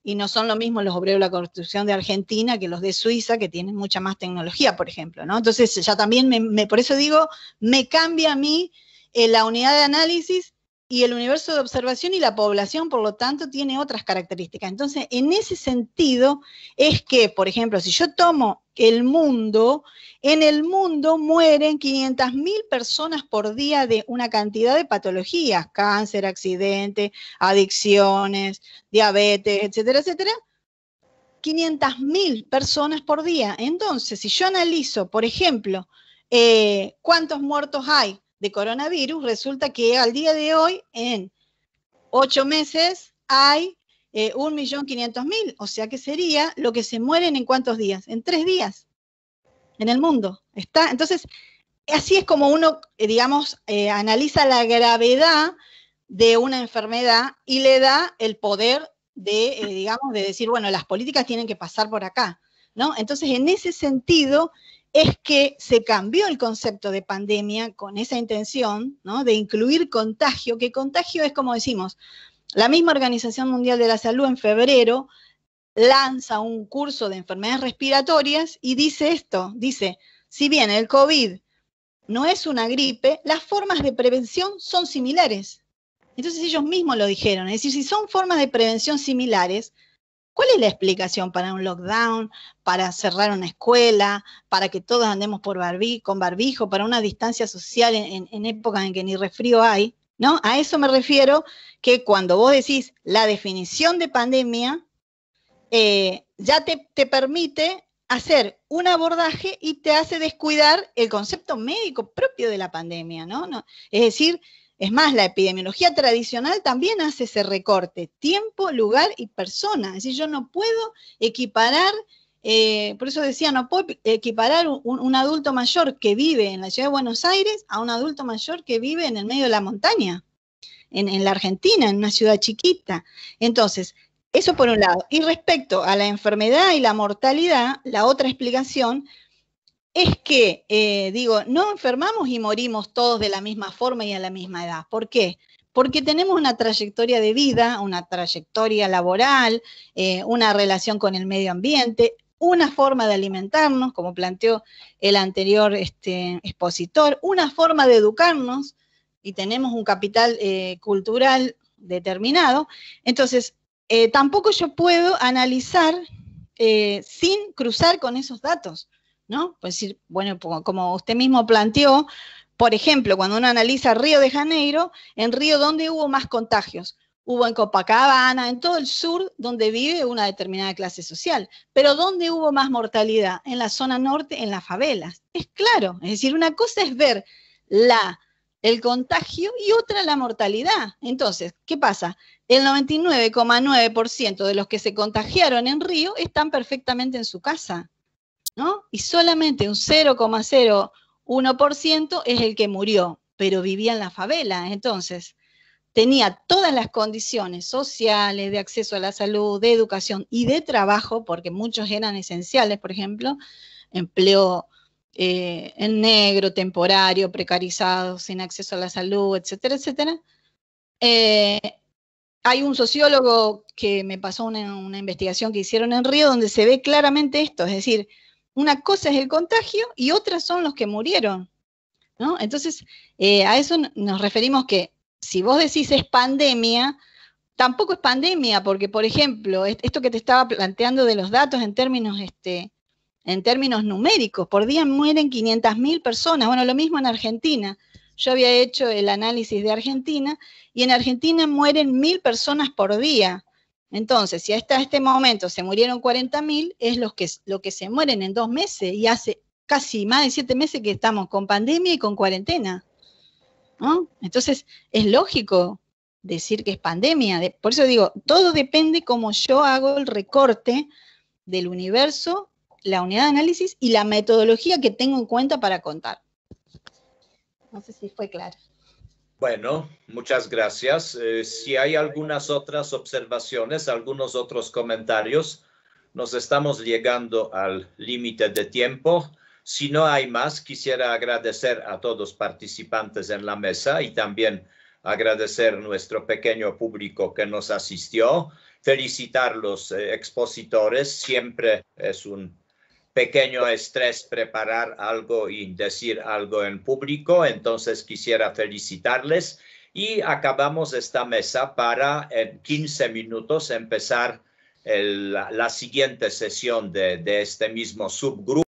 y no son lo mismo los obreros de la construcción de Argentina que los de Suiza, que tienen mucha más tecnología, por ejemplo, ¿no? Entonces ya también, por eso digo, me cambia a mí la unidad de análisis y el universo de observación y la población, por lo tanto, tiene otras características. Entonces, en ese sentido, es que, por ejemplo, si yo tomo el mundo, en el mundo mueren 500.000 personas por día de una cantidad de patologías, cáncer, accidente, adicciones, diabetes, etcétera, etcétera. 500.000 personas por día. Entonces, si yo analizo, por ejemplo, cuántos muertos hay de coronavirus, resulta que al día de hoy, en 8 meses, hay 1.500.000, o sea que sería lo que se mueren en ¿cuántos días? En 3 días, en el mundo. Entonces, así es como uno, digamos, analiza la gravedad de una enfermedad y le da el poder de, digamos, de decir, bueno, las políticas tienen que pasar por acá, ¿no? Entonces, en ese sentido, es que se cambió el concepto de pandemia con esa intención, ¿no? De incluir contagio, que contagio es como decimos, la misma Organización Mundial de la Salud en febrero lanza un curso de enfermedades respiratorias y dice esto, dice, si bien el COVID no es una gripe, las formas de prevención son similares. Entonces ellos mismos lo dijeron, es decir, si son formas de prevención similares, ¿Cuál es la explicación para un lockdown, para cerrar una escuela, para que todos andemos con barbijo, para una distancia social en épocas en que ni resfrío hay? ¿No? A eso me refiero, que cuando vos decís la definición de pandemia, ya te permite hacer un abordaje y te hace descuidar el concepto médico propio de la pandemia, ¿no? Es decir, es más, la epidemiología tradicional también hace ese recorte, tiempo, lugar y persona. Es decir, yo no puedo equiparar, por eso decía, no puedo equiparar un adulto mayor que vive en la ciudad de Buenos Aires a un adulto mayor que vive en el medio de la montaña, en la Argentina, en una ciudad chiquita. Entonces, eso por un lado. Y respecto a la enfermedad y la mortalidad, la otra explicación es que, no enfermamos y morimos todos de la misma forma y a la misma edad. ¿Por qué? Porque tenemos una trayectoria de vida, una trayectoria laboral, una relación con el medio ambiente, una forma de alimentarnos, como planteó el anterior expositor, una forma de educarnos, y tenemos un capital cultural determinado. Entonces, tampoco yo puedo analizar sin cruzar con esos datos, ¿no? Pues decir, bueno, como usted mismo planteó, por ejemplo, cuando uno analiza Río de Janeiro, en Río, ¿dónde hubo más contagios? Hubo en Copacabana, en todo el sur, donde vive una determinada clase social. Pero ¿dónde hubo más mortalidad? En la zona norte, en las favelas. Es claro, es decir, una cosa es ver el contagio y otra la mortalidad. Entonces, ¿qué pasa? El 99,9% de los que se contagiaron en Río están perfectamente en su casa, ¿no? Y solamente un 0,01% es el que murió, pero vivía en la favela. Entonces, tenía todas las condiciones sociales, de acceso a la salud, de educación y de trabajo, porque muchos eran esenciales, por ejemplo, empleo en negro, temporario, precarizado, sin acceso a la salud, etcétera, etcétera. Hay un sociólogo que me pasó una investigación que hicieron en Río donde se ve claramente esto, es decir, una cosa es el contagio y otras son los que murieron, ¿no? Entonces, a eso nos referimos que si vos decís es pandemia, tampoco es pandemia, porque, por ejemplo, esto que te estaba planteando de los datos en términos numéricos, por día mueren 500.000 personas, bueno, lo mismo en Argentina. Yo había hecho el análisis de Argentina, y en Argentina mueren 1.000 personas por día. Entonces, si hasta este momento se murieron 40.000, es lo que se mueren en 2 meses, y hace casi más de 7 meses que estamos con pandemia y con cuarentena, ¿no? Entonces, es lógico decir que es pandemia. Por eso digo, todo depende cómo yo hago el recorte del universo, la unidad de análisis y la metodología que tengo en cuenta para contar. No sé si fue claro. Bueno, muchas gracias. Si hay algunas otras observaciones, algunos otros comentarios, nos estamos llegando al límite de tiempo. Si no hay más, quisiera agradecer a todos los participantes en la mesa y también agradecer a nuestro pequeño público que nos asistió. Felicitar a los expositores. Siempre es un pequeño estrés preparar algo y decir algo en público, entonces quisiera felicitarles y acabamos esta mesa para en 15 minutos empezar la siguiente sesión de este mismo subgrupo.